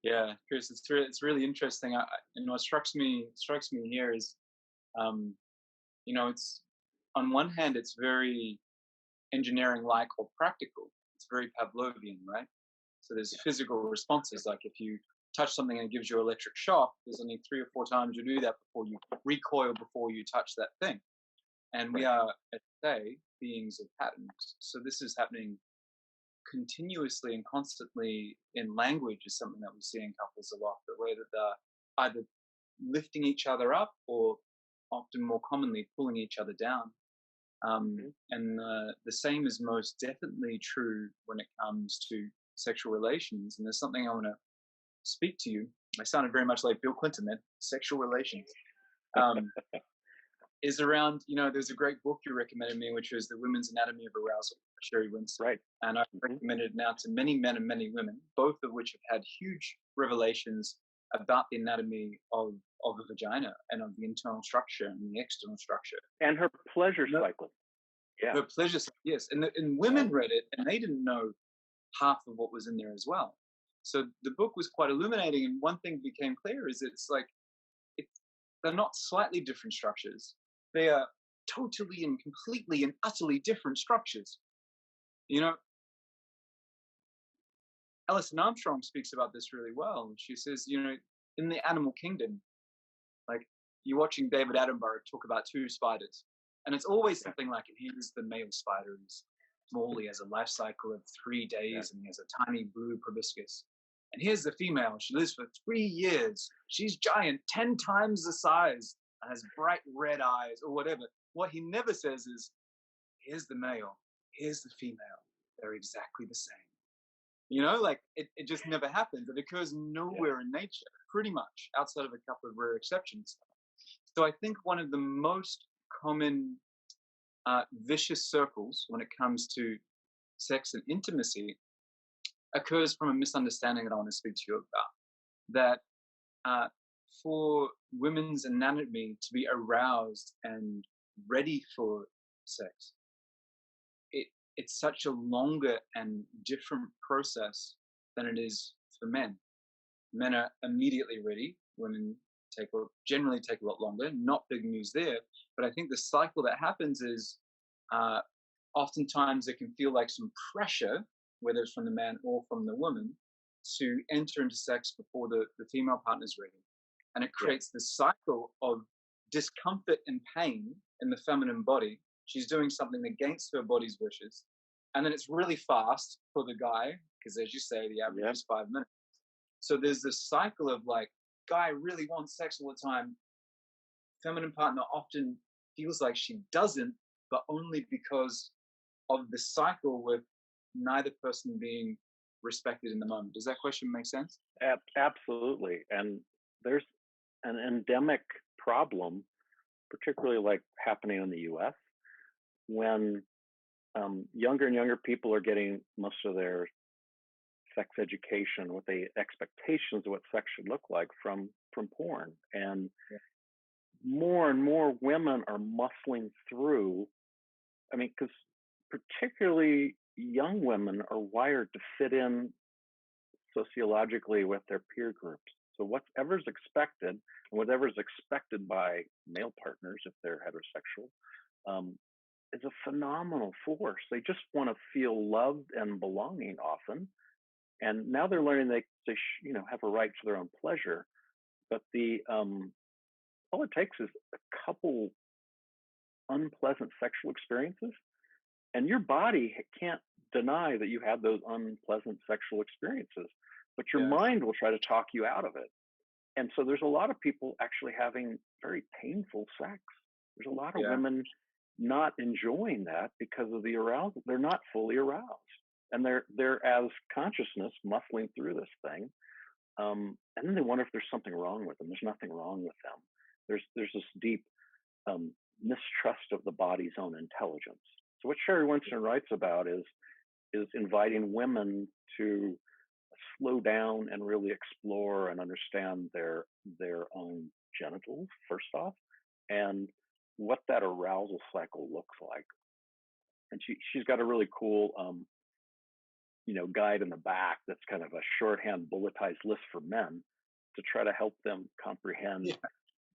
Yeah, Chris, it's really interesting. What strikes me here is, it's on one hand it's very engineering-like or practical. It's very Pavlovian, right? So there's physical responses, like if you touch something and it gives you electric shock, there's only 3 or 4 times you do that before you recoil, before you touch that thing. And we are, as I say, beings of patterns. So this is happening continuously and constantly in language is something that we see in couples a lot, the way that they're either lifting each other up or often more commonly pulling each other down. And the same is most definitely true when it comes to sexual relations. And there's something I want to speak to you. I sounded very much like Bill Clinton then. Sexual relations is around, there's a great book you recommended me, which was The Women's Anatomy of Arousal, Sheri, Winston. Right. And I've recommended it now to many men and many women, both of which have had huge revelations about the anatomy of a vagina and of the internal structure and the external structure. And her pleasure cycle. Yeah. Her pleasure cycle, yes. And women read it and they didn't know half of what was in there as well. So the book was quite illuminating. And one thing became clear is they're not slightly different structures. They are totally and completely and utterly different structures. Alison Armstrong speaks about this really well. She says, in the animal kingdom, like you're watching David Attenborough talk about 2 spiders, and it's always something like, here's the male spider, he's small, he has a life cycle of 3 days, and he has a tiny blue proboscis. And here's the female, she lives for 3 years, she's giant, 10 times the size, and has bright red eyes, or whatever. What he never says is, here's the male, here's the female, they're exactly the same. It just never happens. It occurs nowhere in nature, pretty much, outside of a couple of rare exceptions. So I think one of the most common vicious circles when it comes to sex and intimacy occurs from a misunderstanding that I want to speak to you about. That for women's anatomy to be aroused and ready for sex, it's such a longer and different process than it is for men. Men are immediately ready. Women generally take a lot longer. Not big news there. But I think the cycle that happens is oftentimes it can feel like some pressure, whether it's from the man or from the woman, to enter into sex before the female partner's ready. And it creates this cycle of discomfort and pain in the feminine body she's doing something against her body's wishes, and then it's really fast for the guy because, as you say, the average Yep. is 5 minutes. So there's this cycle of like, guy really wants sex all the time, feminine partner often feels like she doesn't, but only because of the cycle with neither person being respected in the moment. Does that question make sense? Absolutely. And there's an endemic problem, particularly like happening in the US, when younger and younger people are getting most of their sex education, what the expectations of what sex should look like from porn. And Yeah. more and more women are muscling through. I mean, because particularly young women are wired to fit in sociologically with their peer groups. So whatever's expected and whatever's expected by male partners, if they're heterosexual, is a phenomenal force. They just want to feel loved and belonging often. And now they're learning they have a right to their own pleasure. But all it takes is a couple unpleasant sexual experiences, and your body can't deny that you had those unpleasant sexual experiences, but your Yes. mind will try to talk you out of it. And so there's a lot of people actually having very painful sex. There's a lot of Yeah. women not enjoying that because of the arousal. They're not fully aroused, and they're as consciousness muscling through this thing. And then they wonder if there's something wrong with them. There's nothing wrong with them. There's this deep mistrust of the body's own intelligence. So what Sheri Winston writes about is inviting women to slow down and really explore and understand their own genitals first off, and what that arousal cycle looks like. And she's got a really cool guide in the back that's kind of a shorthand bulletized list for men to try to help them comprehend Yeah.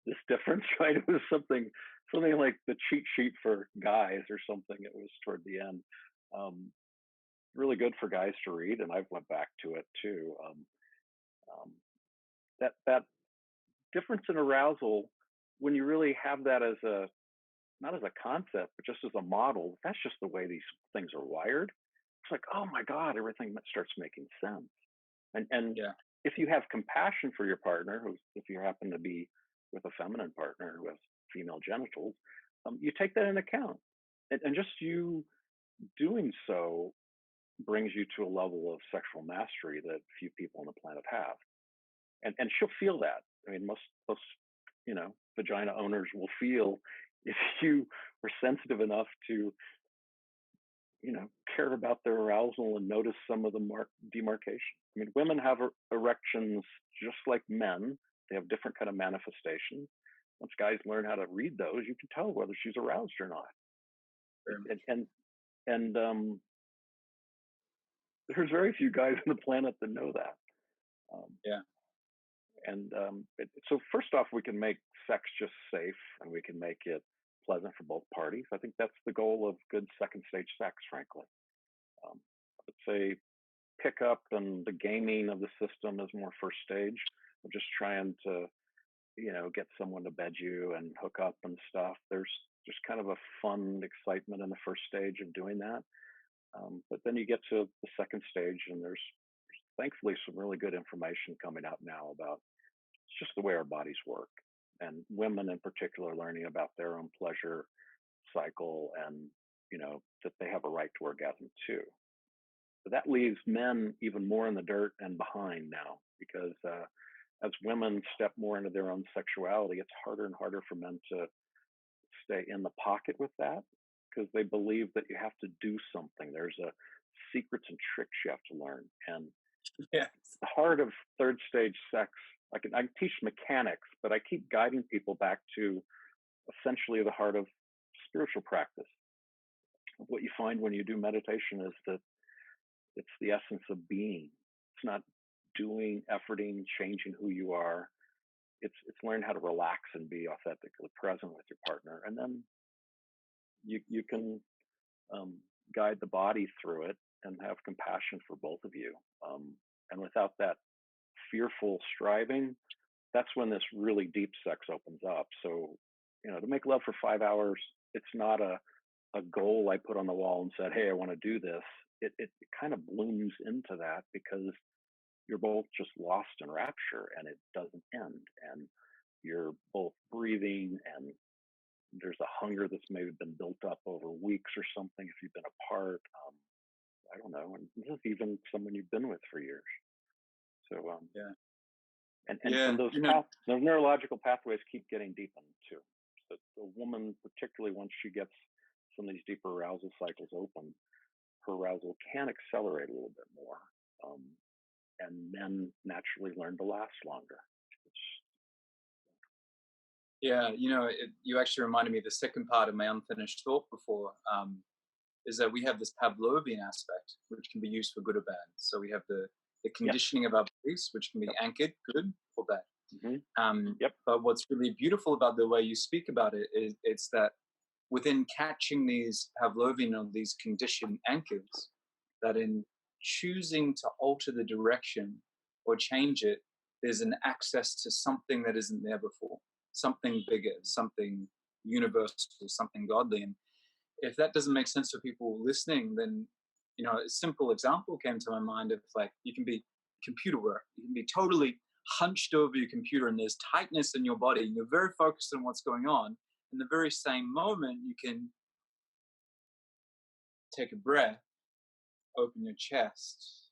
this difference, right? It was something like the cheat sheet for guys or something. It was toward the end. Really good for guys to read, and I've went back to it too. That difference in arousal, when you really have that as not as a concept, but just as a model, that's just the way these things are wired. It's like, oh my God, everything starts making sense. And Yeah. if you have compassion for your partner, if you happen to be with a feminine partner who has female genitals, you take that into account. And just you doing so brings you to a level of sexual mastery that few people on the planet have. And she'll feel that. I mean, most vagina owners will feel if you are sensitive enough to care about their arousal and notice some of the demarcation. I mean, women have erections just like men. They have different kind of manifestations. Once guys learn how to read those, you can tell whether she's aroused or not. And there's very few guys on the planet that know that. Yeah. And so first off, we can make sex just safe, and we can make it pleasant for both parties. I think that's the goal of good second stage sex, frankly. Let's say pick up and the gaming of the system is more first stage. We're just trying to, get someone to bed you and hook up and stuff. There's just kind of a fun excitement in the first stage of doing that. But then you get to the second stage, and there's thankfully some really good information coming out now about it's just the way our bodies work, and women in particular learning about their own pleasure cycle, and that they have a right to orgasm too. But that leaves men even more in the dirt and behind now, because as women step more into their own sexuality, it's harder and harder for men to stay in the pocket with that, because they believe that you have to do something. There's a secrets and tricks you have to learn. And Yes. the heart of third stage sex, I can teach mechanics, but I keep guiding people back to essentially the heart of spiritual practice. What you find when you do meditation is that it's the essence of being. It's not doing, efforting, changing who you are. It's learn how to relax and be authentically present with your partner, and then you can guide the body through it and have compassion for both of you. And without that fearful striving, that's when this really deep sex opens up. So, to make love for 5 hours, it's not a a goal I put on the wall and said, hey, I want to do this, it kind of blooms into that because you're both just lost in rapture and it doesn't end. And you're both breathing and there's a hunger that's maybe been built up over weeks or something if you've been apart. I don't know. And this is even someone you've been with for years. So, Yeah. and Yeah. those neurological pathways keep getting deepened too. So the woman, particularly once she gets some of these deeper arousal cycles open, her arousal can accelerate a little bit more. And men naturally learn to last longer. Yeah, you actually reminded me of the second part of my unfinished thought before, is that we have this Pavlovian aspect, which can be used for good or bad. So we have the conditioning of our bodies, which can be anchored, good or bad. But what's really beautiful about the way you speak about it is it's that within catching these Pavlovian or these conditioned anchors, that in choosing to alter the direction or change it, there's an access to something that isn't there before, something bigger, something universal, something godly. And if that doesn't make sense for people listening, then a simple example came to my mind of like you can be computer work, you can be totally hunched over your computer and there's tightness in your body and you're very focused on what's going on. In the very same moment, you can take a breath, open your chest,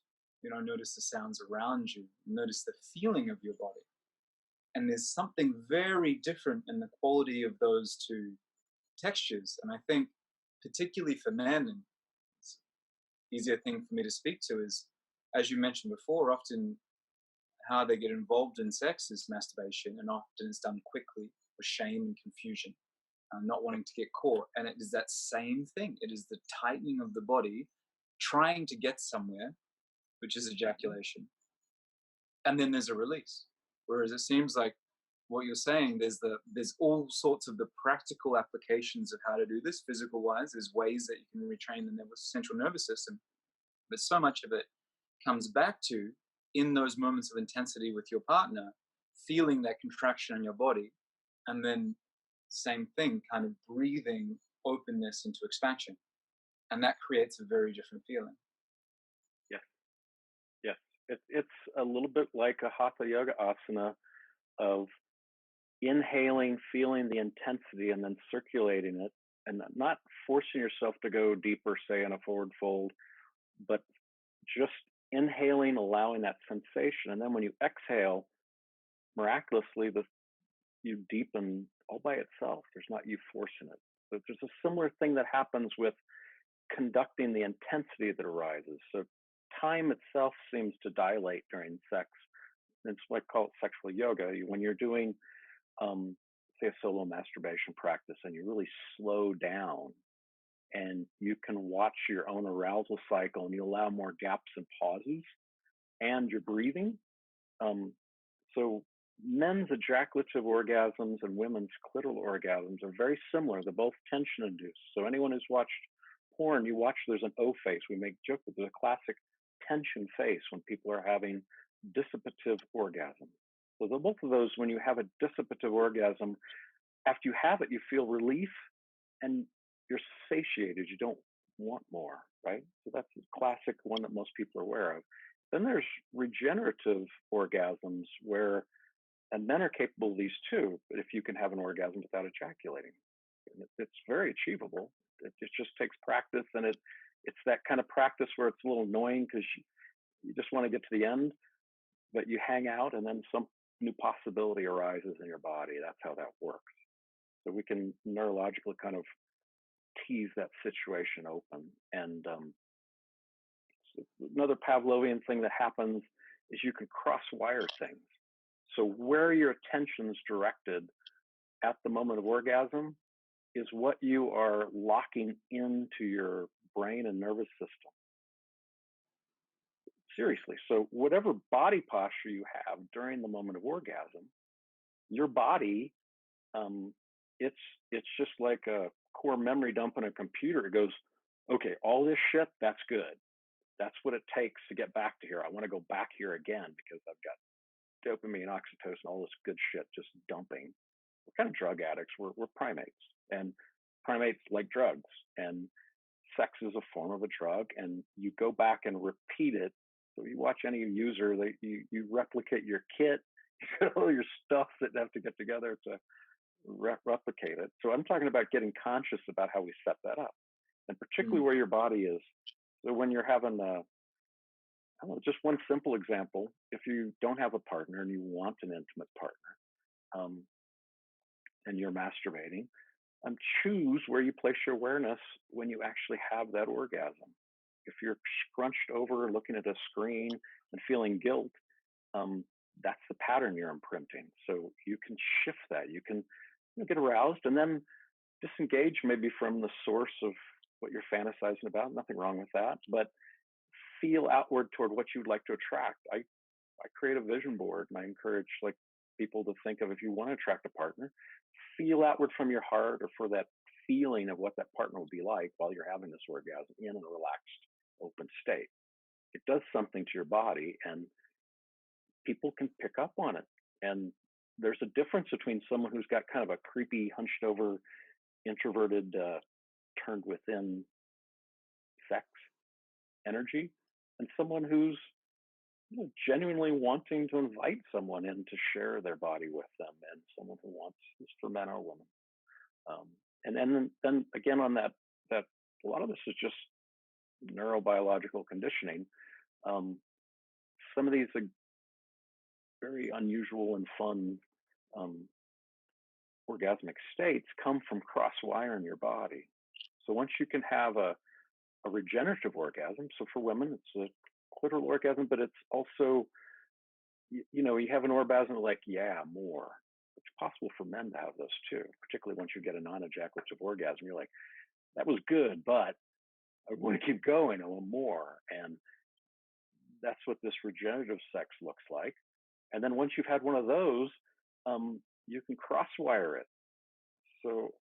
notice the sounds around you, notice the feeling of your body. And there's something very different in the quality of those two textures. And I think particularly for men, and it's an easier thing for me to speak to is, as you mentioned before, often how they get involved in sex is masturbation, and often it's done quickly with shame and confusion, not wanting to get caught. And it is that same thing. It is the tightening of the body, trying to get somewhere, which is ejaculation. And then there's a release. Whereas it seems like what you're saying, there's all sorts of the practical applications of how to do this physical wise. There's ways that you can retrain the central nervous system. But so much of it comes back to, in those moments of intensity with your partner, feeling that contraction in your body, and then same thing, kind of breathing openness into expansion. And that creates a very different feeling. Yes. Yes. It's a little bit like a hatha yoga asana of inhaling, feeling the intensity, and then circulating it, and not forcing yourself to go deeper, say in a forward fold, but just inhaling, allowing that sensation. And then when you exhale, miraculously, you deepen all by itself. There's not you forcing it. But there's a similar thing that happens with conducting the intensity that arises. So time itself seems to dilate during sex. It's what I call it sexual yoga. When you're doing, say, a solo masturbation practice, and you really slow down, and you can watch your own arousal cycle, and you allow more gaps and pauses, and you're breathing. So men's ejaculative orgasms and women's clitoral orgasms are very similar. They're both tension induced. So anyone who's watched porn, you watch, there's an O face. We make joke that there's a classic tension face when people are having dissipative orgasm. So both of those, when you have a dissipative orgasm, after you have it, you feel relief and you're satiated. You don't want more, right? So that's a classic one that most people are aware of. Then there's regenerative orgasms where, and men are capable of these too, but if you can have an orgasm without ejaculating, it's very achievable. It just takes practice, and it's that kind of practice where it's a little annoying because you just want to get to the end, but you hang out and then some new possibility arises in your body. That's how that works. So we can neurologically kind of tease that situation open. And another Pavlovian thing that happens is you can cross-wire things. So where your attention's directed at the moment of orgasm is what you are locking into your brain and nervous system. Seriously. So whatever body posture you have during the moment of orgasm, your body, it's just like a core memory dump in a computer. It goes, okay, all this shit, that's good. That's what it takes to get back to here. I want to go back here again because I've got dopamine, oxytocin, all this good shit just dumping. We're kind of drug addicts. We're primates. And primates like drugs, and sex is a form of a drug, and you go back and repeat it. So you watch any user, you replicate your kit, all your stuff that have to get together to replicate it. So I'm talking about getting conscious about how we set that up, and particularly Mm. where your body is. So when you're having I don't know, just one simple example, if you don't have a partner and you want an intimate partner, um, and you're masturbating, choose where you place your awareness when you actually have that orgasm. If you're scrunched over looking at a screen and feeling guilt, um, that's the pattern you're imprinting. So you can shift that. You can get aroused and then disengage maybe from the source of what you're fantasizing about. Nothing wrong with that, but feel outward toward what you'd like to attract. I create a vision board and I encourage like people to think of, if you want to attract a partner, feel outward from your heart or for that feeling of what that partner will be like while you're having this orgasm in a relaxed, open state. It does something to your body and people can pick up on it. And there's a difference between someone who's got kind of a creepy, hunched over, introverted, turned within sex energy and someone who's genuinely wanting to invite someone in to share their body with them, and someone who wants this for men or women. Um, and then again on that a lot of this is just neurobiological conditioning. Um, some of these are very unusual and fun um, orgasmic states come from cross wiring your body. So once you can have a regenerative orgasm, so for women it's a clitoral orgasm, but it's also you have an orgasm like, yeah, more. It's possible for men to have those too, particularly once you get a non-ejaculative orgasm. You're like, that was good, but I want to keep going. I want more. And that's what this regenerative sex looks like. And then once you've had one of those, you can cross-wire it. So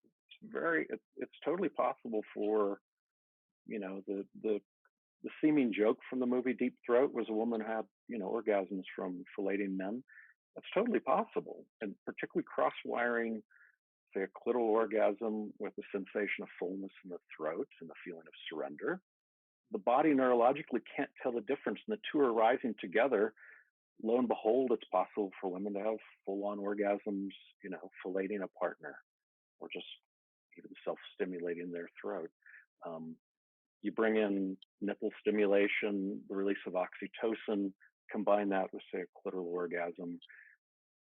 it's totally possible for, the seeming joke from the movie Deep Throat was a woman who had, orgasms from filleting men. That's totally possible. And particularly cross-wiring, say, a clitoral orgasm with the sensation of fullness in the throat and the feeling of surrender. The body neurologically can't tell the difference, and the two are rising together. Lo and behold, it's possible for women to have full-on orgasms, filleting a partner, or just even self-stimulating their throat. Um, you bring in nipple stimulation, the release of oxytocin, combine that with, say, a clitoral orgasm,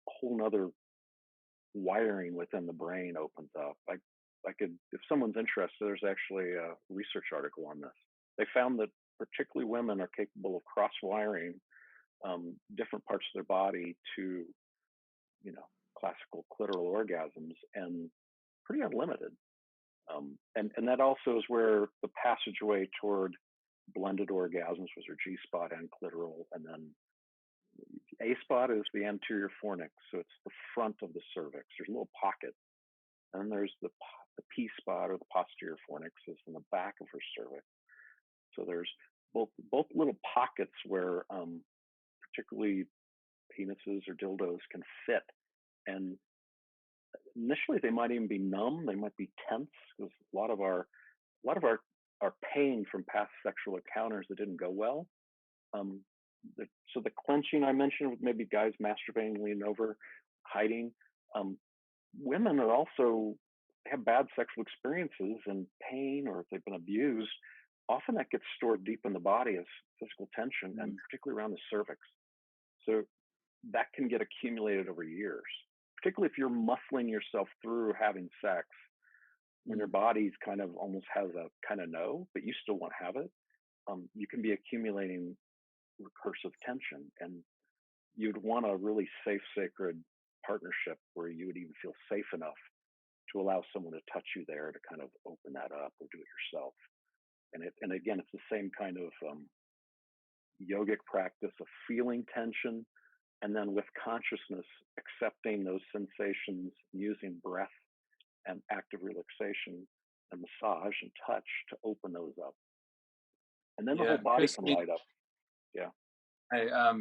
a whole nother wiring within the brain opens up. I could, if someone's interested, there's actually a research article on this. They found that particularly women are capable of cross-wiring different parts of their body to, classical clitoral orgasms, and pretty unlimited. And that also is where the passageway toward blended orgasms was your G spot and clitoral, and then A spot is the anterior fornix, so it's the front of the cervix. There's a little pocket, and then there's the P spot or the posterior fornix is in the back of her cervix. So there's both little pockets where particularly penises or dildos can fit, and initially they might even be numb, they might be tense, because a lot of our pain from past sexual encounters that didn't go well. So the clenching I mentioned with maybe guys masturbating, leaning over, hiding. Women are also have bad sexual experiences and pain, or if they've been abused, often that gets stored deep in the body as physical tension, and particularly around the cervix. So that can get accumulated over years, particularly if you're muscling yourself through having sex when your body's kind of almost has a kind of no, but you still want to have it. You can be accumulating recursive tension, and you'd want a really safe, sacred partnership where you would even feel safe enough to allow someone to touch you there to kind of open that up, or do it yourself. And again, it's the same kind of yogic practice of feeling tension, and then with consciousness, accepting those sensations, using breath and active relaxation and massage and touch to open those up. And then the whole Yeah, body Chris. can light up. Yeah. I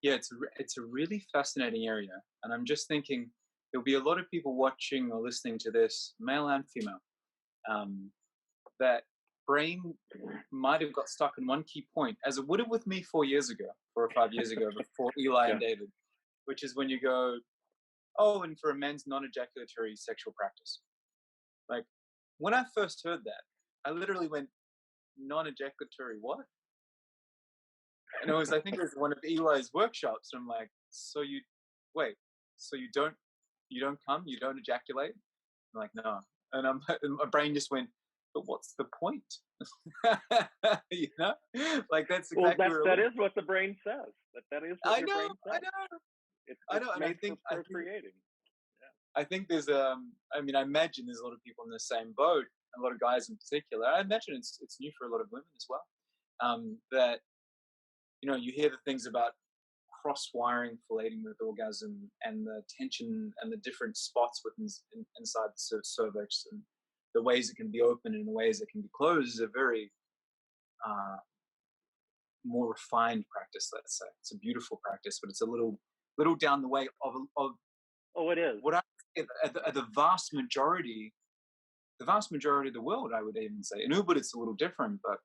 yeah, it's a really fascinating area, and I'm just thinking, there'll be a lot of people watching or listening to this, male and female, um, that brain might have got stuck in one key point, as it would have with me 4 years ago, 4 or 5 years ago, before Eli Yeah. and David, which is when you go, oh, and for a men's non-ejaculatory sexual practice. Like, when I first heard that, I literally went, non-ejaculatory what? And it was, I think it was one of Eli's workshops. And I'm like, so you, wait, so you don't come, you don't ejaculate? I'm like, no. And and my brain just went, but what's the point? You know, like that's Well, exactly where it that went. is what the brain says. That is what I your know, brain I says. know, I It's know, and made for procreating. I think there's I mean, I imagine there's a lot of people in the same boat, a lot of guys in particular. I imagine it's new for a lot of women as well. That you hear the things about cross-wiring filleting with orgasm and the tension and the different spots inside the cervix and the ways it can be open and the ways it can be closed is a very uh, more refined practice. Let's say it's a beautiful practice, but it's a little down the way of Oh, it is. what I the vast majority, of the world. I would even say in Ubud it's a little different, but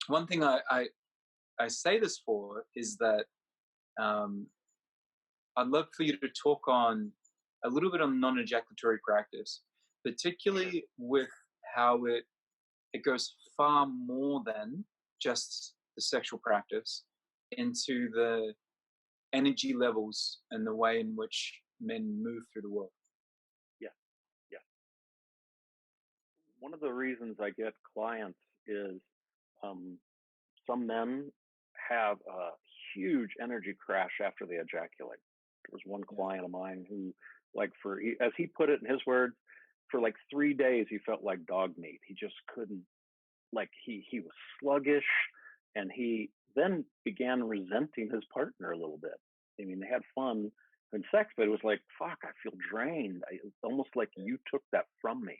one thing I say this for is that um, I'd love for you to talk on a little bit on non-ejaculatory practice, particularly with how it goes far more than just the sexual practice into the energy levels and the way in which men move through the world. Yeah, yeah. One of the reasons I get clients is um, some men have a huge energy crash after they ejaculate. There was one Yeah. client of mine who, like, as he put it in his words, for like 3 days he felt like dog meat. He just couldn't, like, he was sluggish, and he then began resenting his partner a little bit. I mean, they had fun in sex, but it was like, fuck, I feel drained. It's almost like you took that from me.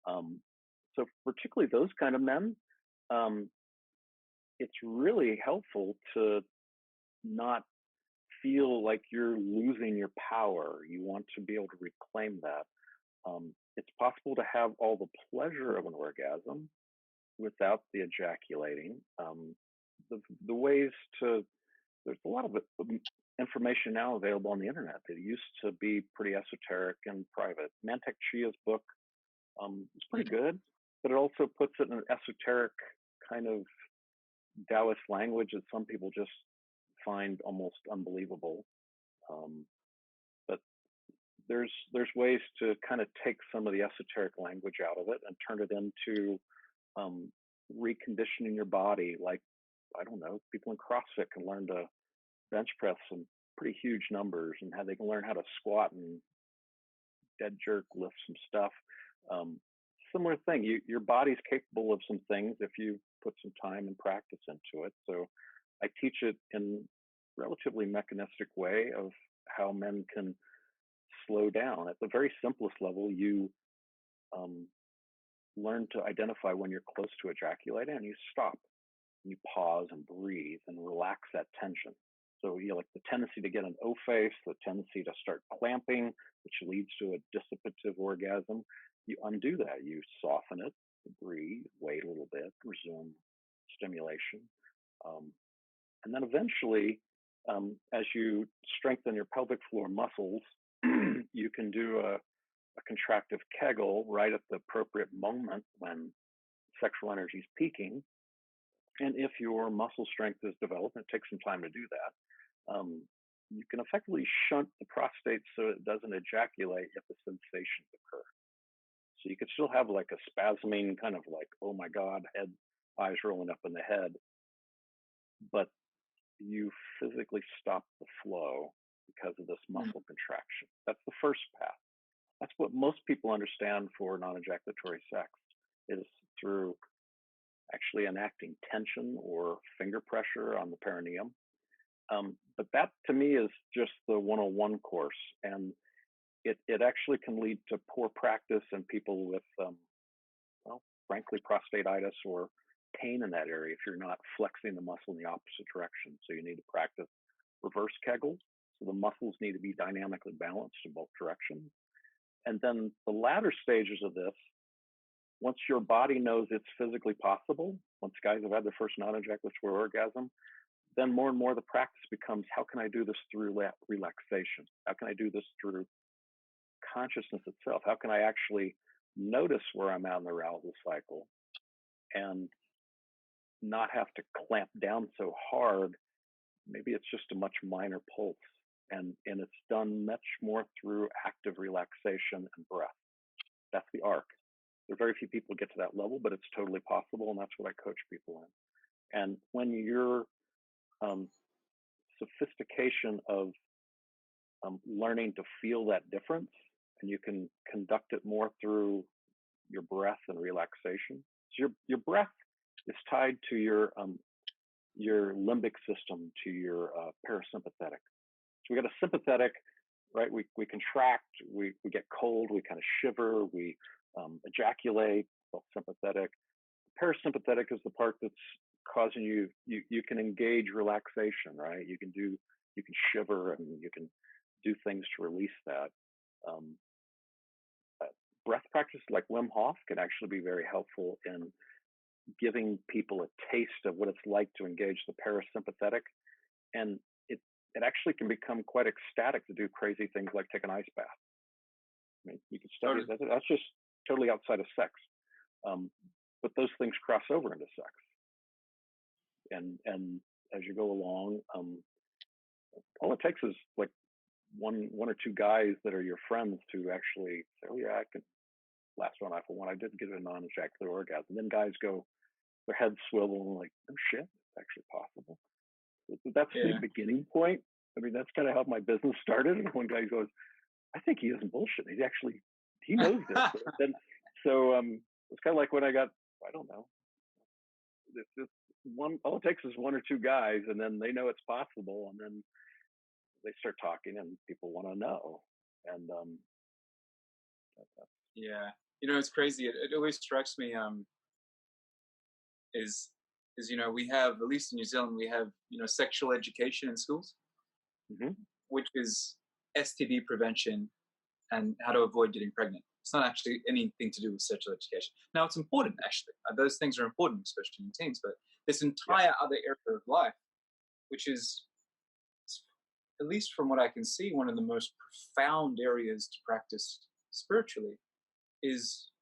So particularly those kind of men, um, it's really helpful to not feel like you're losing your power. You want to be able to reclaim that. It's possible to have all the pleasure of an orgasm without the ejaculating. The ways to, there's a lot of information now available on the internet that used to be pretty esoteric and private. Mantak Chia's book is pretty good, but it also puts it in an esoteric kind of Taoist language that some people just find almost unbelievable. But there's ways to kind of take some of the esoteric language out of it and turn it into reconditioning your body. Like, I don't know, people in CrossFit can learn to bench press some pretty huge numbers, and how they can learn how to squat and dead jerk lift some stuff. Similar thing, your body's capable of some things if you put some time and practice into it. So I teach it in relatively mechanistic way of how men can slow down. At the very simplest level, you learn to identify when you're close to ejaculating, and you stop, and you pause and breathe and relax that tension. So like the tendency to get an O face, the tendency to start clamping, which leads to a dissipative orgasm, you undo that. You soften it, breathe, wait a little bit, resume stimulation. And then eventually, as you strengthen your pelvic floor muscles, you can do a contractive Kegel right at the appropriate moment when sexual energy is peaking. And if your muscle strength is developed, and it takes some time to do that, you can effectively shunt the prostate so it doesn't ejaculate if the sensations occur. So you could still have like a spasming kind of like, oh my God, head, eyes rolling up in the head, but you physically stop the flow because of this muscle contraction. That's the first path. That's what most people understand for non-ejaculatory sex, is through actually enacting tension or finger pressure on the perineum. But that to me is just the 101 course. And it actually can lead to poor practice in people with, well, frankly, prostatitis or pain in that area if you're not flexing the muscle in the opposite direction. So you need to practice reverse Kegels. So the muscles need to be dynamically balanced in both directions. And then the latter stages of this, once your body knows it's physically possible, once guys have had their first non-ejaculatory orgasm, then more and more the practice becomes, how can I do this through relaxation? How can I do this through consciousness itself? How can I actually notice where I'm at in the arousal cycle and not have to clamp down so hard? Maybe it's just a much minor pulse, and it's done much more through active relaxation and breath. That's the arc. There are very few people who get to that level, but it's totally possible, and that's what I coach people in. And when your sophistication of learning to feel that difference, and you can conduct it more through your breath and relaxation. So your breath is tied to your limbic system, to your parasympathetic. So we got a sympathetic, right? We contract, we get cold, we kind of shiver, we ejaculate, sympathetic. Parasympathetic is the part that's causing you can engage relaxation, right? You can shiver and you can do things to release that. Breath practice like Wim Hof can actually be very helpful in giving people a taste of what it's like to engage the parasympathetic. And it actually can become quite ecstatic to do crazy things like take an ice bath. I mean, you can study that. That's just totally outside of sex. But those things cross over into sex. And as you go along, all it takes is like one or two guys that are your friends to actually say, oh yeah, I can last one eye for one. I did get a non-ejaculatory orgasm. And then guys go, their heads swivel and like, oh shit, it's actually possible. That's the beginning point. I mean, that's kind of how my business started. And one guy goes, I think he isn't bullshitting. He knows this. And so it's kind of like when I got, I don't know, it's all it takes is one or two guys, and then they know it's possible, and then they start talking, and people want to know. And yeah, it's crazy. It always strikes me is we have, at least in New Zealand, we have sexual education in schools, which is STD prevention and how to avoid getting pregnant. It's not actually anything to do with sexual education. Now, it's important, actually. Those things are important, especially in teens, but this entire other area of life, which is, at least from what I can see, one of the most profound areas to practice spiritually, is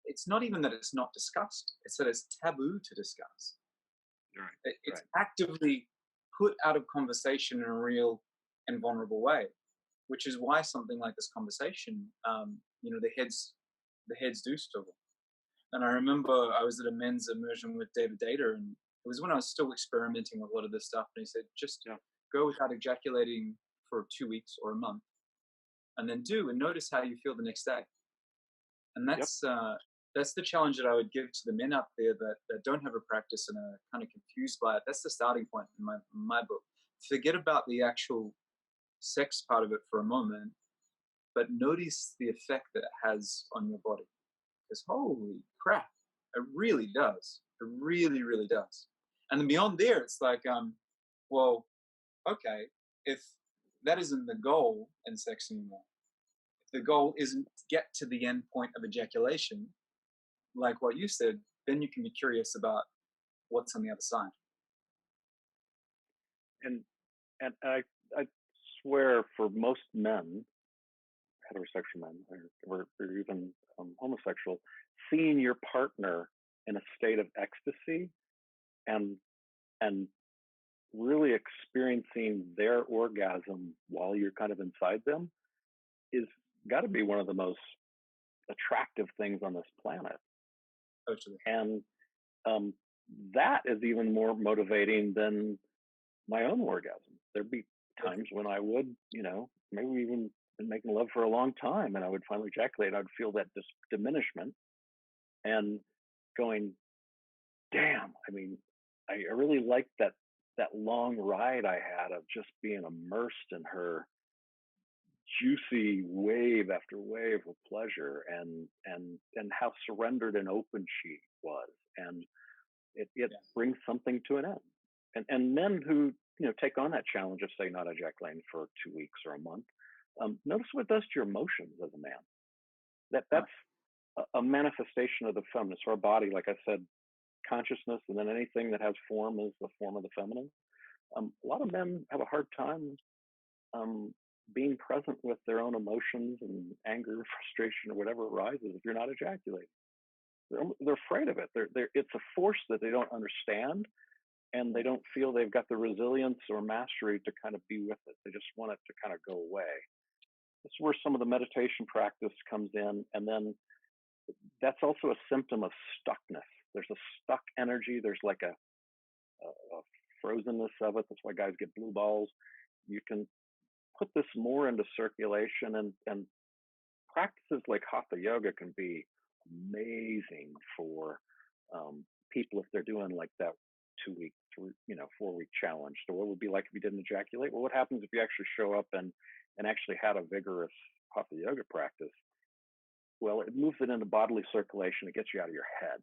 it's not even that it's not discussed, it's that it's taboo to discuss. Right. It's actively put out of conversation in a real and vulnerable way, which is why something like this conversation, the heads do struggle. And I remember I was at a men's immersion with David Data, and it was when I was still experimenting with a lot of this stuff. And he said, just go without ejaculating for 2 weeks or a month, and then notice how you feel the next day. And that's the challenge that I would give to the men out there that don't have a practice and are kind of confused by it. That's the starting point in my book. Forget about the actual sex part of it for a moment, but notice the effect that it has on your body. Because holy crap, it really does. It really, really does. And then beyond there, it's like, well, okay, if that isn't the goal in sex anymore, if the goal isn't to get to the end point of ejaculation, like what you said, then you can be curious about what's on the other side. And I swear, for most men, heterosexual men, or even homosexual, seeing your partner in a state of ecstasy and really experiencing their orgasm while you're kind of inside them is got to be one of the most attractive things on this planet. Totally. And that is even more motivating than my own orgasm. There'd be times when I would, maybe we even been making love for a long time, and I would finally ejaculate, and I'd feel that diminishment and going, damn, I mean, I really liked that long ride I had of just being immersed in her juicy wave after wave of pleasure, and how surrendered and open she was. And it brings something to an end. And men who take on that challenge of say not ejaculating for 2 weeks or a month, notice what it does to your emotions as a man. Right. That's a manifestation of the feminine. So our body, like I said, consciousness, and then anything that has form is the form of the feminine. A lot of men have a hard time um, being present with their own emotions and anger, frustration, or whatever arises if you're not ejaculating. They're afraid of it. It's a force that they don't understand, and they don't feel they've got the resilience or mastery to kind of be with it. They just want it to kind of go away. That's where some of the meditation practice comes in, and then that's also a symptom of stuckness. There's a stuck energy. There's like a frozenness of it. That's why guys get blue balls. You can put this more into circulation, and practices like hatha yoga can be amazing for people if they're doing like that 2 week, 4 week challenge. So what would it be like if you didn't ejaculate? Well, what happens if you actually show up and actually had a vigorous hatha yoga practice? Well, it moves it into bodily circulation. It gets you out of your head,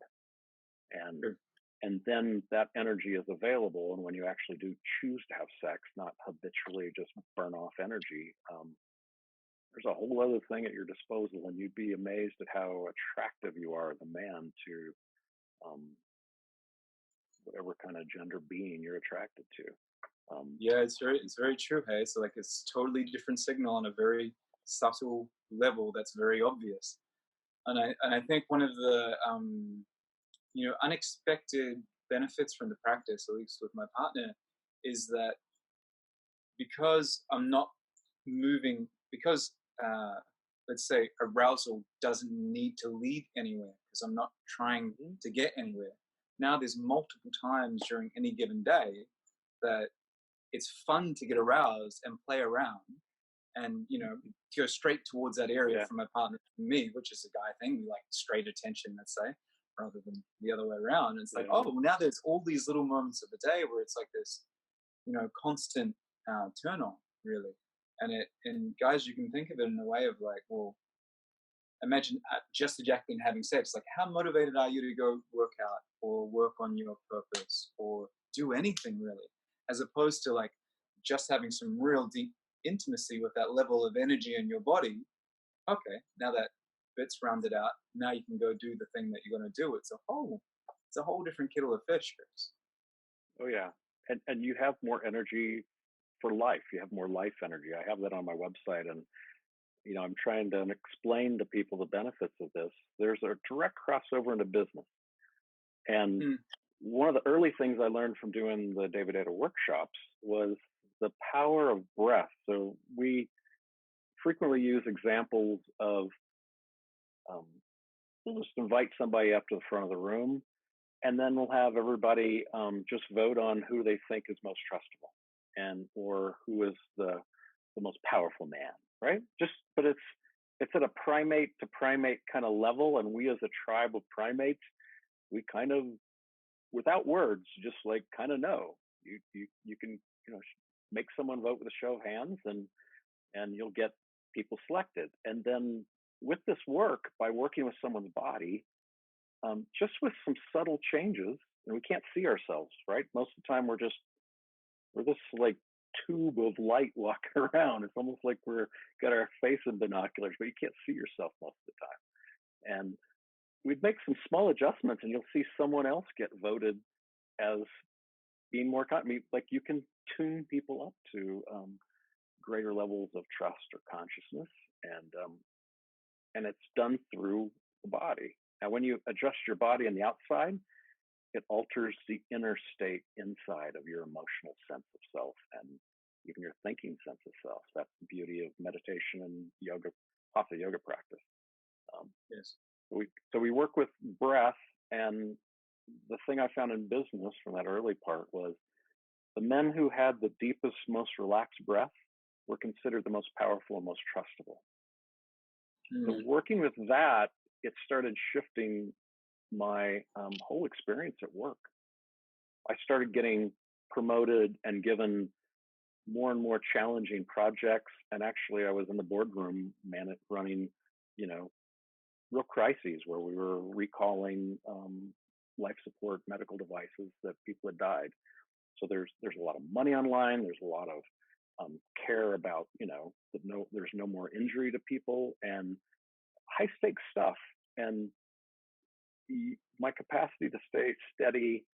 and Sure. and then that energy is available. And when you actually do choose to have sex, not habitually just burn off energy, there's a whole other thing at your disposal, and you'd be amazed at how attractive you are as a man to um, whatever kind of gender being you're attracted to. Yeah, it's very true. Hey, so like it's totally different signal on a very subtle level that's very obvious. And I think one of the unexpected benefits from the practice, at least with my partner, is that because I'm not moving, because let's say arousal doesn't need to lead anywhere because I'm not trying Mhm. to get anywhere. Now there's multiple times during any given day that it's fun to get aroused and play around and go straight towards that area Yeah, for my partner and me, which is a guy thing. We like straight attention, let's say, rather than the other way around. And it's like, oh, yeah, well, now there's all these little moments of the day where it's like this constant turn on, really. And guys, you can think of it in a way of like, well, imagine just ejaculating and having sex. Like, how motivated are you to go work out or work on your purpose or do anything really, as opposed to like just having some real deep intimacy with that level of energy in your body. Okay, now that bit's rounded out, now you can go do the thing that you're going to do. It's a whole different kettle of fish, Chris. oh yeah, and you have more energy for life. You have more life energy. I have that on my website, and I'm trying to explain to people the benefits of this. There's a direct crossover into business, and Mm, one of the early things I learned from doing the David Ada workshops was the power of breath. So we frequently use examples of um, we'll just invite somebody up to the front of the room, and then we'll have everybody just vote on who they think is most trustable, and or who is the most powerful man, right? But it's at a primate to primate kind of level, and we as a tribe of primates, we kind of without words, just like kind of know. You can make someone vote with a show of hands, and you'll get people selected. And then with this work, by working with someone's body, just with some subtle changes, and we can't see ourselves, right? Most of the time, we're this like tube of light walking around. It's almost like we're got our face in binoculars, but you can't see yourself most of the time. And we'd make some small adjustments, and you'll see someone else get voted as being more like you can tune people up to greater levels of trust or consciousness, and it's done through the body. Now, when you adjust your body on the outside, it alters the inner state inside of your emotional sense of self and even your thinking sense of self. That's the beauty of meditation and yoga, hatha yoga practice. Um, yes. so we work with breath, and the thing I found in business from that early part was the men who had the deepest, most relaxed breath were considered the most powerful and most trustable. So Mm, working with that, it started shifting my whole experience at work. I started getting promoted and given more and more challenging projects. And actually, I was in the boardroom running, real crises where we were recalling life support medical devices that people had died. So there's a lot of money online. There's a lot of care about, that there's no more injury to people and high stakes stuff. And my capacity to stay steady,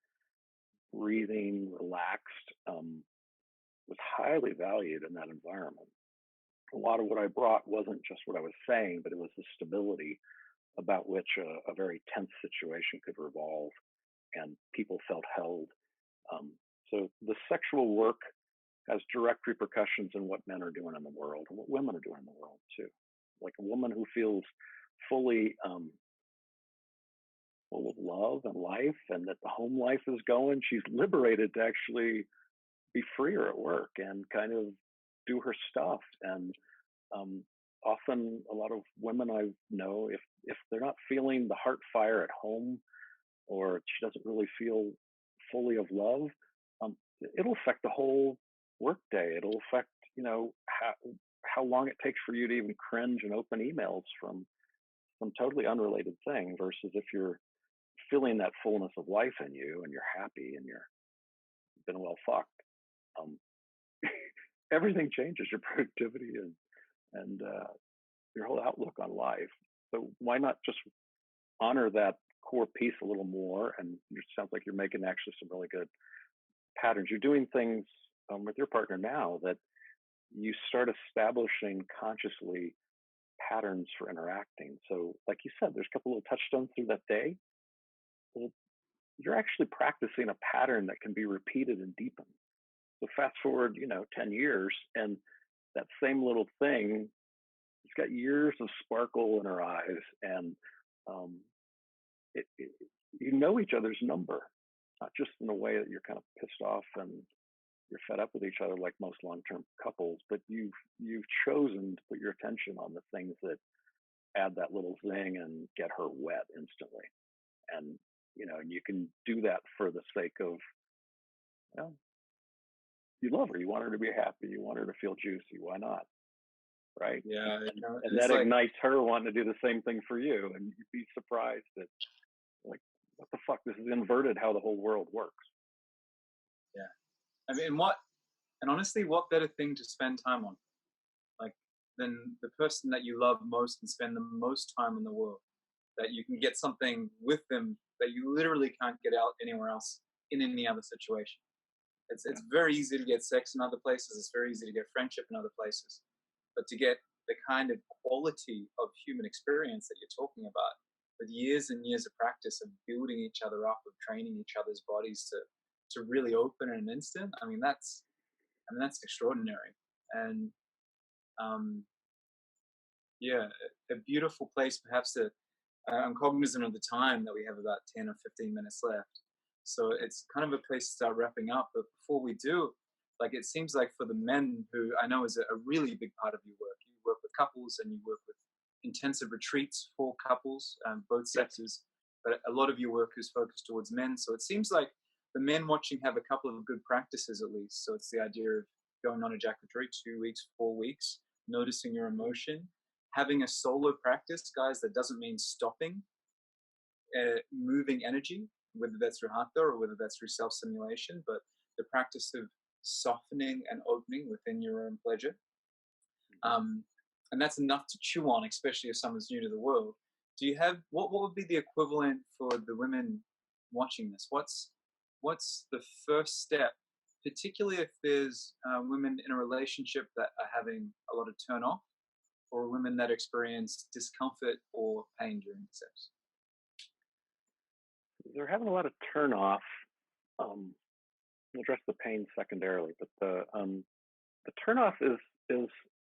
breathing, relaxed, was highly valued in that environment. A lot of what I brought wasn't just what I was saying, but it was the stability about which a very tense situation could revolve, and people felt held. So the sexual work has direct repercussions in what men are doing in the world and what women are doing in the world too. Like a woman who feels fully full of love and life, and that the home life is going, she's liberated to actually be freer at work and kind of do her stuff. And often a lot of women I know, if they're not feeling the heart fire at home, or she doesn't really feel fully of love, it'll affect the whole work day. It'll affect, how long it takes for you to even cringe and open emails from some totally unrelated thing, versus if you're feeling that fullness of life in you and you're happy and you've been well fucked. Everything changes, your productivity and your whole outlook on life. So why not just honor that core piece a little more? And it sounds like you're making actually some really good patterns. You're doing things with your partner now that you start establishing consciously patterns for interacting. So like you said, there's a couple little touchstones through that day. Well, you're actually practicing a pattern that can be repeated and deepened. So fast forward, 10 years, and that same little thing, it's got years of sparkle in her eyes, and you know each other's number, not just in a way that you're kind of pissed off and you're fed up with each other like most long-term couples, but you've chosen to put your attention on the things that add that little zing and get her wet instantly. And you can do that for the sake of, you love her, you want her to be happy, you want her to feel juicy. Why not? Right? Yeah, and that ignites her wanting to do the same thing for you, and you'd be surprised that, like, what the fuck? This is inverted how the whole world works. Yeah, I mean, honestly, what better thing to spend time on, like, than the person that you love most and spend the most time in the world, that you can get something with them that you literally can't get out anywhere else in any other situation. It's very easy to get sex in other places. It's very easy to get friendship in other places, but to get the kind of quality of human experience that you're talking about, with years and years of practice of building each other up, of training each other's bodies to really open in an instant. I mean, that's extraordinary. And yeah, a beautiful place perhaps to. I'm cognizant of the time that we have about 10 or 15 minutes left. So it's kind of a place to start wrapping up. But before we do, like, it seems like for the men, who I know is a really big part of your work, you work with couples and you work with intensive retreats for couples, both sexes, but a lot of your work is focused towards men. So it seems like the men watching have a couple of good practices at least. So it's the idea of going non-ejaculatory 2 weeks, 4 weeks, noticing your emotion, having a solo practice, guys, that doesn't mean stopping, moving energy, whether that's through hatha or whether that's through self-stimulation, but the practice of softening and opening within your own pleasure. And that's enough to chew on, especially if someone's new to the world. Do you have, what would be the equivalent for the women watching this? What's the first step, particularly if there's women in a relationship that are having a lot of turn off, or women that experience discomfort or pain during sex? They're having a lot of turn off. We'll address the pain secondarily, but the turn off is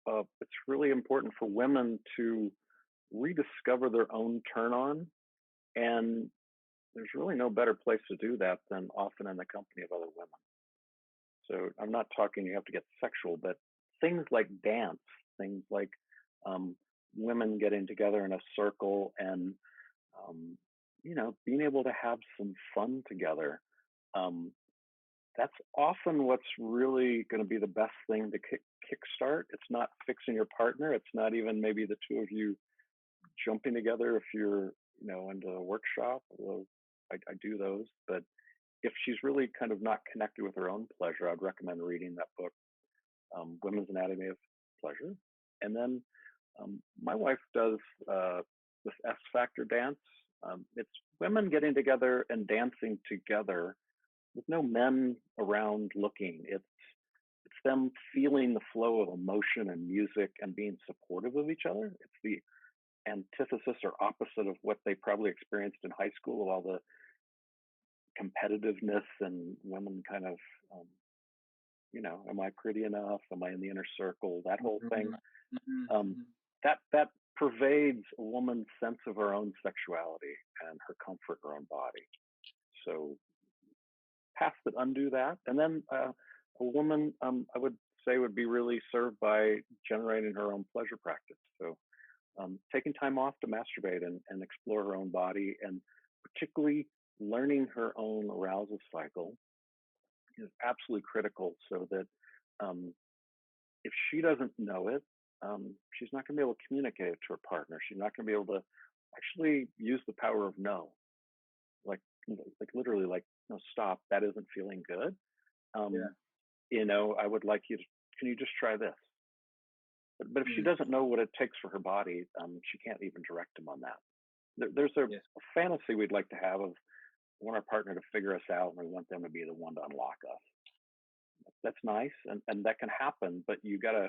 it's really important for women to rediscover their own turn on, and there's really no better place to do that than often in the company of other women. So I'm not talking you have to get sexual, but things like dance, things like women getting together in a circle and being able to have some fun together. That's often what's really going to be the best thing to kickstart. It's not fixing your partner. It's not even maybe the two of you jumping together if you're into a workshop. Although I do those, but if she's really kind of not connected with her own pleasure, I'd recommend reading that book, Women's Anatomy of Pleasure. And then my wife does this S Factor dance. It's women getting together and dancing together with no men around looking. It's them feeling the flow of emotion and music and being supportive of each other. It's the antithesis or opposite of what they probably experienced in high school, of all the competitiveness and women kind of, am I pretty enough? Am I in the inner circle? That whole thing. Um, that pervades a woman's sense of her own sexuality and her comfort in her own body. So paths that undo that, and then a woman, I would say, would be really served by generating her own pleasure practice. So taking time off to masturbate and explore her own body, and particularly learning her own arousal cycle is absolutely critical, so that if she doesn't know it, she's not going to be able to communicate it to her partner. She's not going to be able to actually use the power of no, like literally, like, no, stop. That isn't feeling good. I would like you to. Can you just try this? But if she doesn't know what it takes for her body, she can't even direct him on that. There's a fantasy we'd like to have of we want our partner to figure us out, and we want them to be the one to unlock us. That's nice, and that can happen, but you gotta,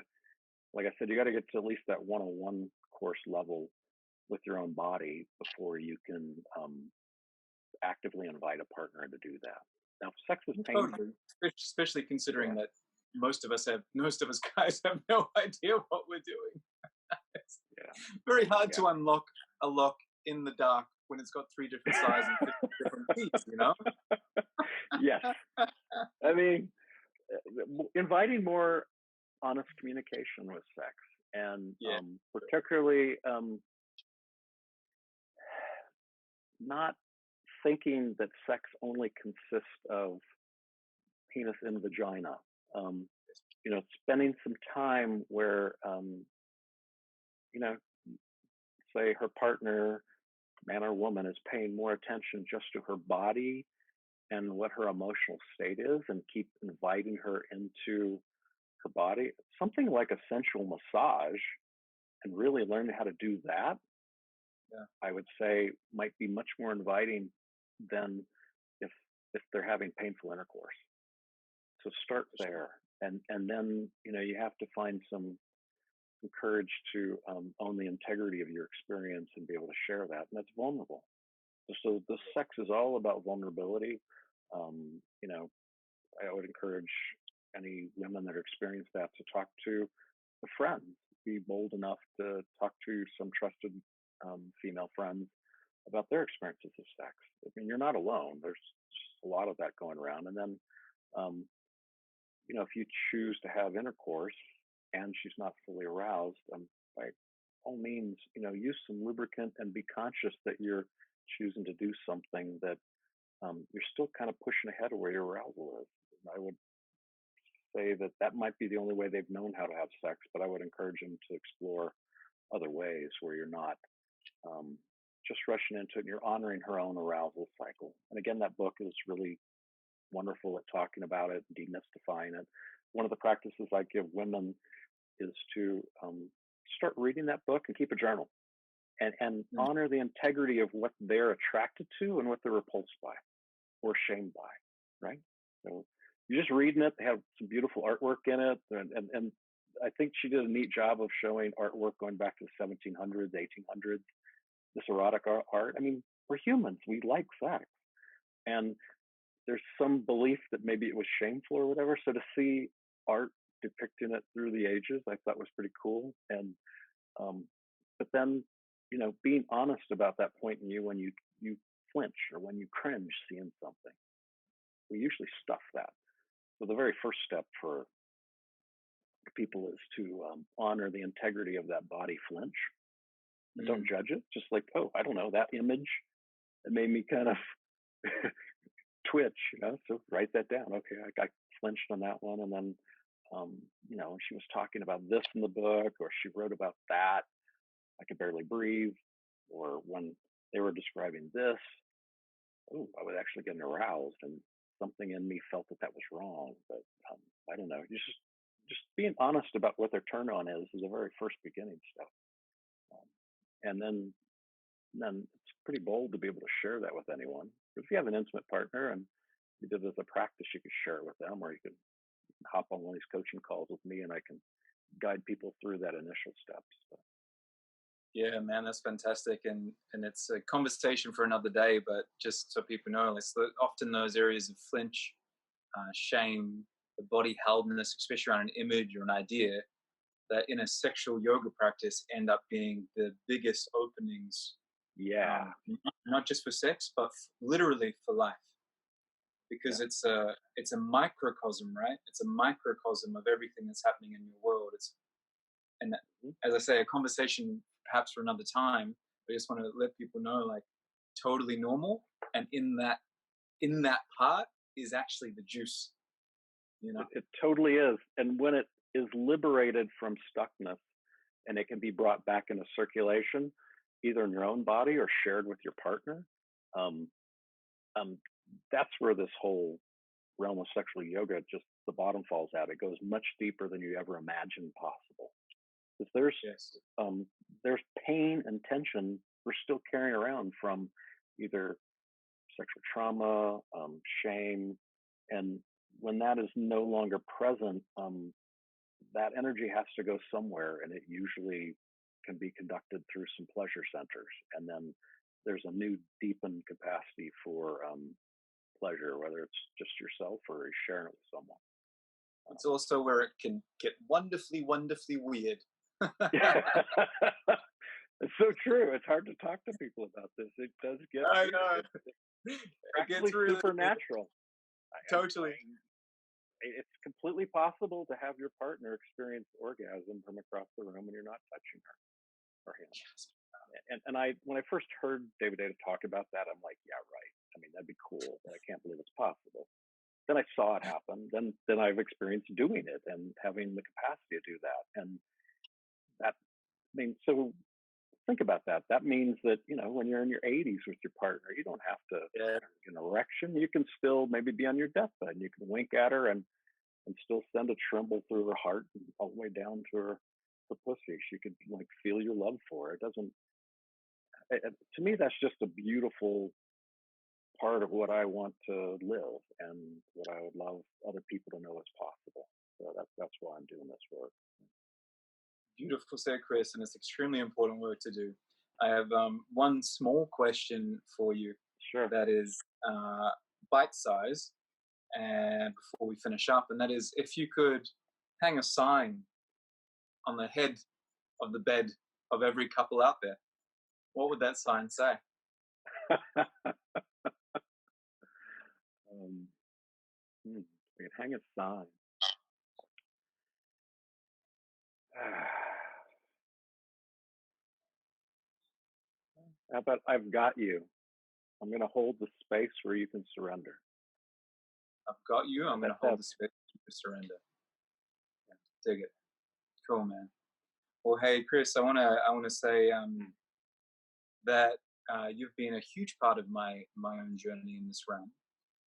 like I said, you gotta get to at least that 101 course level with your own body before you can actively invite a partner to do that. Now, sex is painful. Totally, especially considering that most of us guys have no idea what we're doing. It's very hard to unlock a lock in the dark when it's got 3 different sizes and 50 different keys, Yes. I mean, inviting more honest communication with sex, and particularly not thinking that sex only consists of penis in vagina. Spending some time where, say her partner, man or woman, is paying more attention just to her body and what her emotional state is, and keep inviting her into her body. Something like a sensual massage, and really learning how to do that, I would say might be much more inviting than if they're having painful intercourse. So start there, and then you have to find some courage to own the integrity of your experience and be able to share that, and that's vulnerable. So the sex is all about vulnerability. I would encourage any women that experience that to talk to a friend. Be bold enough to talk to some trusted female friends about their experiences of sex. I mean, you're not alone. There's a lot of that going around. And then, if you choose to have intercourse and she's not fully aroused, by all means, use some lubricant and be conscious that you're choosing to do something that you're still kind of pushing ahead of where your arousal is. And I would say that might be the only way they've known how to have sex, but I would encourage them to explore other ways where you're not just rushing into it, and you're honoring her own arousal cycle. And again, that book is really wonderful at talking about it, demystifying it. One of the practices I give women is to start reading that book and keep a journal, and honor the integrity of what they're attracted to and what they're repulsed by or shamed by, right? So you're just reading it. They have some beautiful artwork in it, and I think she did a neat job of showing artwork going back to the 1700s, 1800s, this erotic art. I mean, we're humans. We like sex. And there's some belief that maybe it was shameful or whatever. So to see art depicting it through the ages, I thought was pretty cool. And, but then, being honest about that point in you when you flinch or when you cringe seeing something. We usually stuff that. So the very first step for people is to honor the integrity of that body flinch. And don't judge it. Just like, oh, I don't know, that image, it made me kind of twitch, so write that down. Okay, I flinched on that one. And then, when she was talking about this in the book, or she wrote about that, I could barely breathe. Or when they were describing this, oh, I was actually getting aroused. And something in me felt that that was wrong. But I don't know. Just being honest about what their turn on is the very first beginning step. Um, and then it's pretty bold to be able to share that with anyone. If you have an intimate partner and you did it as a practice, you could share it with them, or you could hop on one of these coaching calls with me, and I can guide people through that initial steps. But, Yeah, man, that's fantastic, and it's a conversation for another day. But just so people know, it's often those areas of flinch, shame, the body heldness, especially around an image or an idea, that in a sexual yoga practice end up being the biggest openings, yeah, not just for sex, but literally for life, because yeah, it's a microcosm, right? It's a microcosm of everything that's happening in your world. And mhm. as I say, a conversation perhaps for another time. I just want to let people know, like, totally normal, and in that part is actually the juice, you know. It totally is. And when it is liberated from stuckness, and it can be brought back into circulation, either in your own body or shared with your partner, um, um, that's where this whole realm of sexual yoga, just the bottom falls out. It goes much deeper than you ever imagined possible. Because Yes. there's pain and tension we're still carrying around from either sexual trauma, shame, and when that is no longer present, that energy has to go somewhere, and it usually can be conducted through some pleasure centers, and then there's a new deepened capacity for pleasure, whether it's just yourself or sharing it with someone. It's also where it can get wonderfully, wonderfully weird. It's so true. It's hard to talk to people about this. It does get I weird. know. It's It gets practically really weird. supernatural. Totally. It's completely possible to have your partner experience orgasm from across the room and you're not touching her or him. Yes. And I, when I first heard David Data talk about that, I'm like, yeah, right. I mean, that'd be cool, but I can't believe it's possible. Then I saw it happen. Then I've experienced doing it and having the capacity to do that. And that, I mean, so think about that. That means that, when you're in your 80s with your partner, you don't have to Yeah. have an erection. You can still maybe be on your deathbed and you can wink at her and still send a tremble through her heart and all the way down to her pussy. She could like feel your love for her. It doesn't, to me, that's just a beautiful part of what I want to live and what I would love other people to know is possible. So that's why I'm doing this work. Beautiful said, Chris, and it's extremely important work to do. I have one small question for you Sure. that is bite size, and before we finish up, and that is, if you could hang a sign on the head of the bed of every couple out there, what would that sign say? um, we can hang a sign. How about I've got you? I'm going to hold the space where you can surrender. I've got you. I'm going to hold That, the space to surrender. Yeah, dig it. Cool, man. Well, hey, Chris, I want to say that you've been a huge part of my own journey in this realm.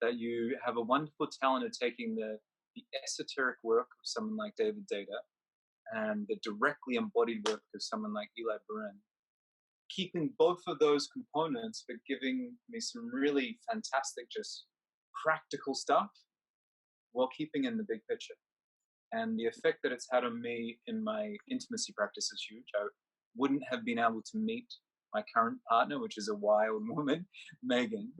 That you have a wonderful talent of taking the esoteric work of someone like David Data and the directly embodied work of someone like Eli Buren, keeping both of those components, but giving me some really fantastic, just practical stuff while keeping in the big picture. And the effect that it's had on me in my intimacy practice is huge. I wouldn't have been able to meet my current partner, which is a wild woman, Megan,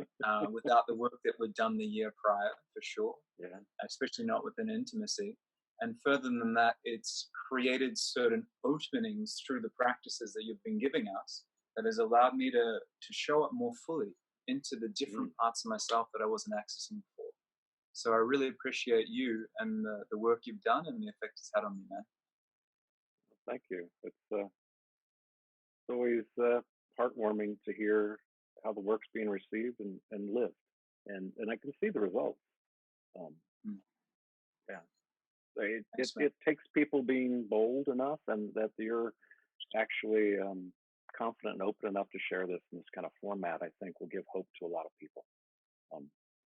without the work that we'd done the year prior, for sure. yeah. Especially not within intimacy. And further than that, it's created certain openings through the practices that you've been giving us that has allowed me to show up more fully into the different parts of myself that I wasn't accessing before. So I really appreciate you and the work you've done and the effect it's had on me, man. Thank you. It's always heartwarming to hear how the work's being received and lived, and I can see the results. Um, Mm. yeah, it, it Thanks, man. it takes people being bold enough, and that you're actually confident and open enough to share this in this kind of format. I think will give hope to a lot of people.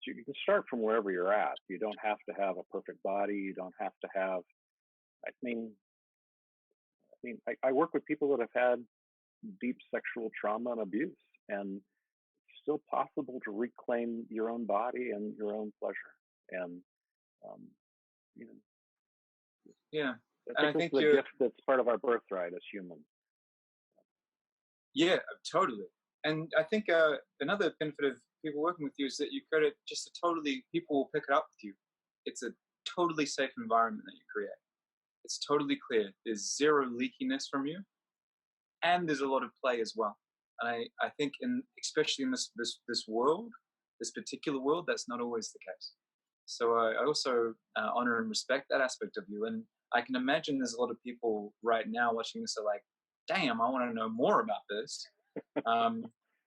you can start from wherever you're at. You don't have to have a perfect body. You don't have to have. I mean, I work with people that have had deep sexual trauma and abuse, and it's still possible to reclaim your own body and your own pleasure. And um, you know, Yeah, I and I think this think is a you're gift that's part of our birthright as humans. yeah, totally. And I think another benefit of people working with you is that you create just a totally people will pick it up with you. It's a totally safe environment that you create. It's totally clear. There's zero leakiness from you, and there's a lot of play as well. And I think in especially in this world, this particular world, that's not always the case. So I also honor and respect that aspect of you. And I can imagine there's a lot of people right now watching this are like, damn, I want to know more about this. Um,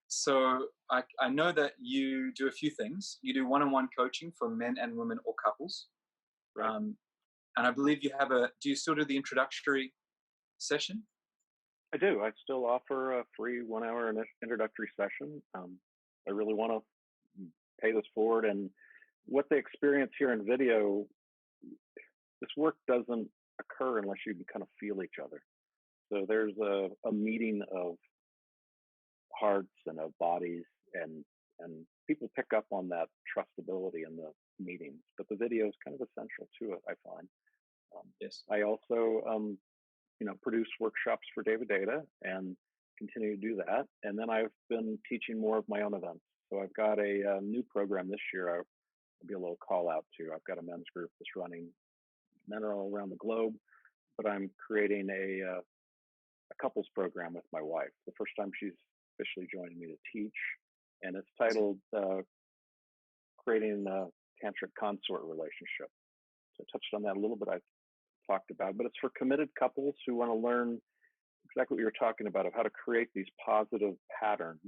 so I know that you do a few things. You do one-on-one coaching for men and women or couples. Right. And I believe you have do you still do the introductory session? I do. I still offer a free 1 hour introductory session. I really want to pay this forward. And what they experience here in video, this work doesn't occur unless you can kind of feel each other. So there's a meeting of hearts and of bodies, and people pick up on that trustability in the meetings. But the video is kind of essential to it, I find. Yes. I also produce workshops for David Data and continue to do that. And then I've been teaching more of my own events. So I've got a new program this year. I'll be a little call out to. I've got a men's group that's running. Men are all around the globe, but I'm creating a couples program with my wife. The first time she's officially joining me to teach, and it's titled "Creating a Tantric Consort Relationship." So I touched on that a little bit. I talked about, but it's for committed couples who want to learn exactly what you're talking about, of how to create these positive patterns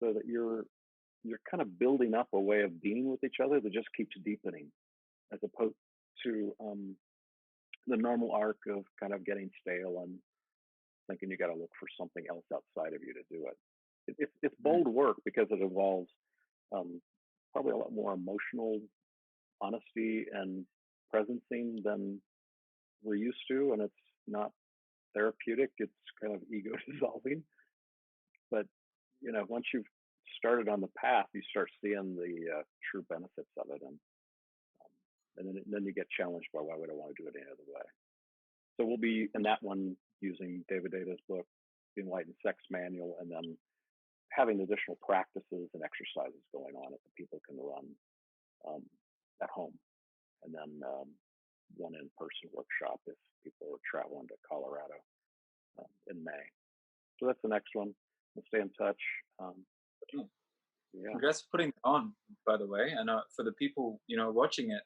so that you're kind of building up a way of being with each other that just keeps deepening, as opposed to the normal arc of kind of getting stale and thinking you got to look for something else outside of you to do it. It's bold work because it involves probably a lot more emotional honesty and presencing than we're used to, and it's not therapeutic. It's kind of ego dissolving. But once you've started on the path, you start seeing the true benefits of it, and then you get challenged by, why would I want to do it any other way? So we'll be in that one using David Data's book, The Enlightened Sex Manual, and then having additional practices and exercises going on that people can run at home, and then one in-person workshop if people are traveling to Colorado in May. So that's the next one. We'll stay in touch. Yeah. Congrats for putting it on, by the way. And for the people watching it,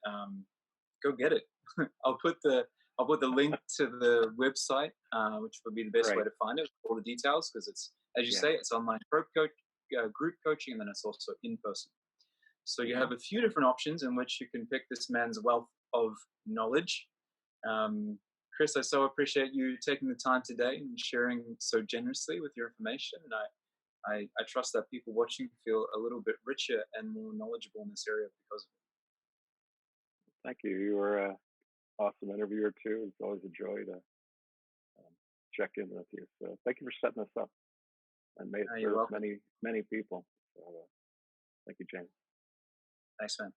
go get it. I'll put the link to the website, which would be the best way to find it, all the details, because it's, as you say, it's online group coaching, and then it's also in person. So you have a few different options in which you can pick this man's wealth of knowledge. Chris, I so appreciate you taking the time today and sharing so generously with your information. And I trust that people watching feel a little bit richer and more knowledgeable in this area because of it. Thank you. You were an awesome interviewer too. It's always a joy to check in with you. So thank you for setting this up, and may it serve many, many people. So thank you, James. Thanks, man.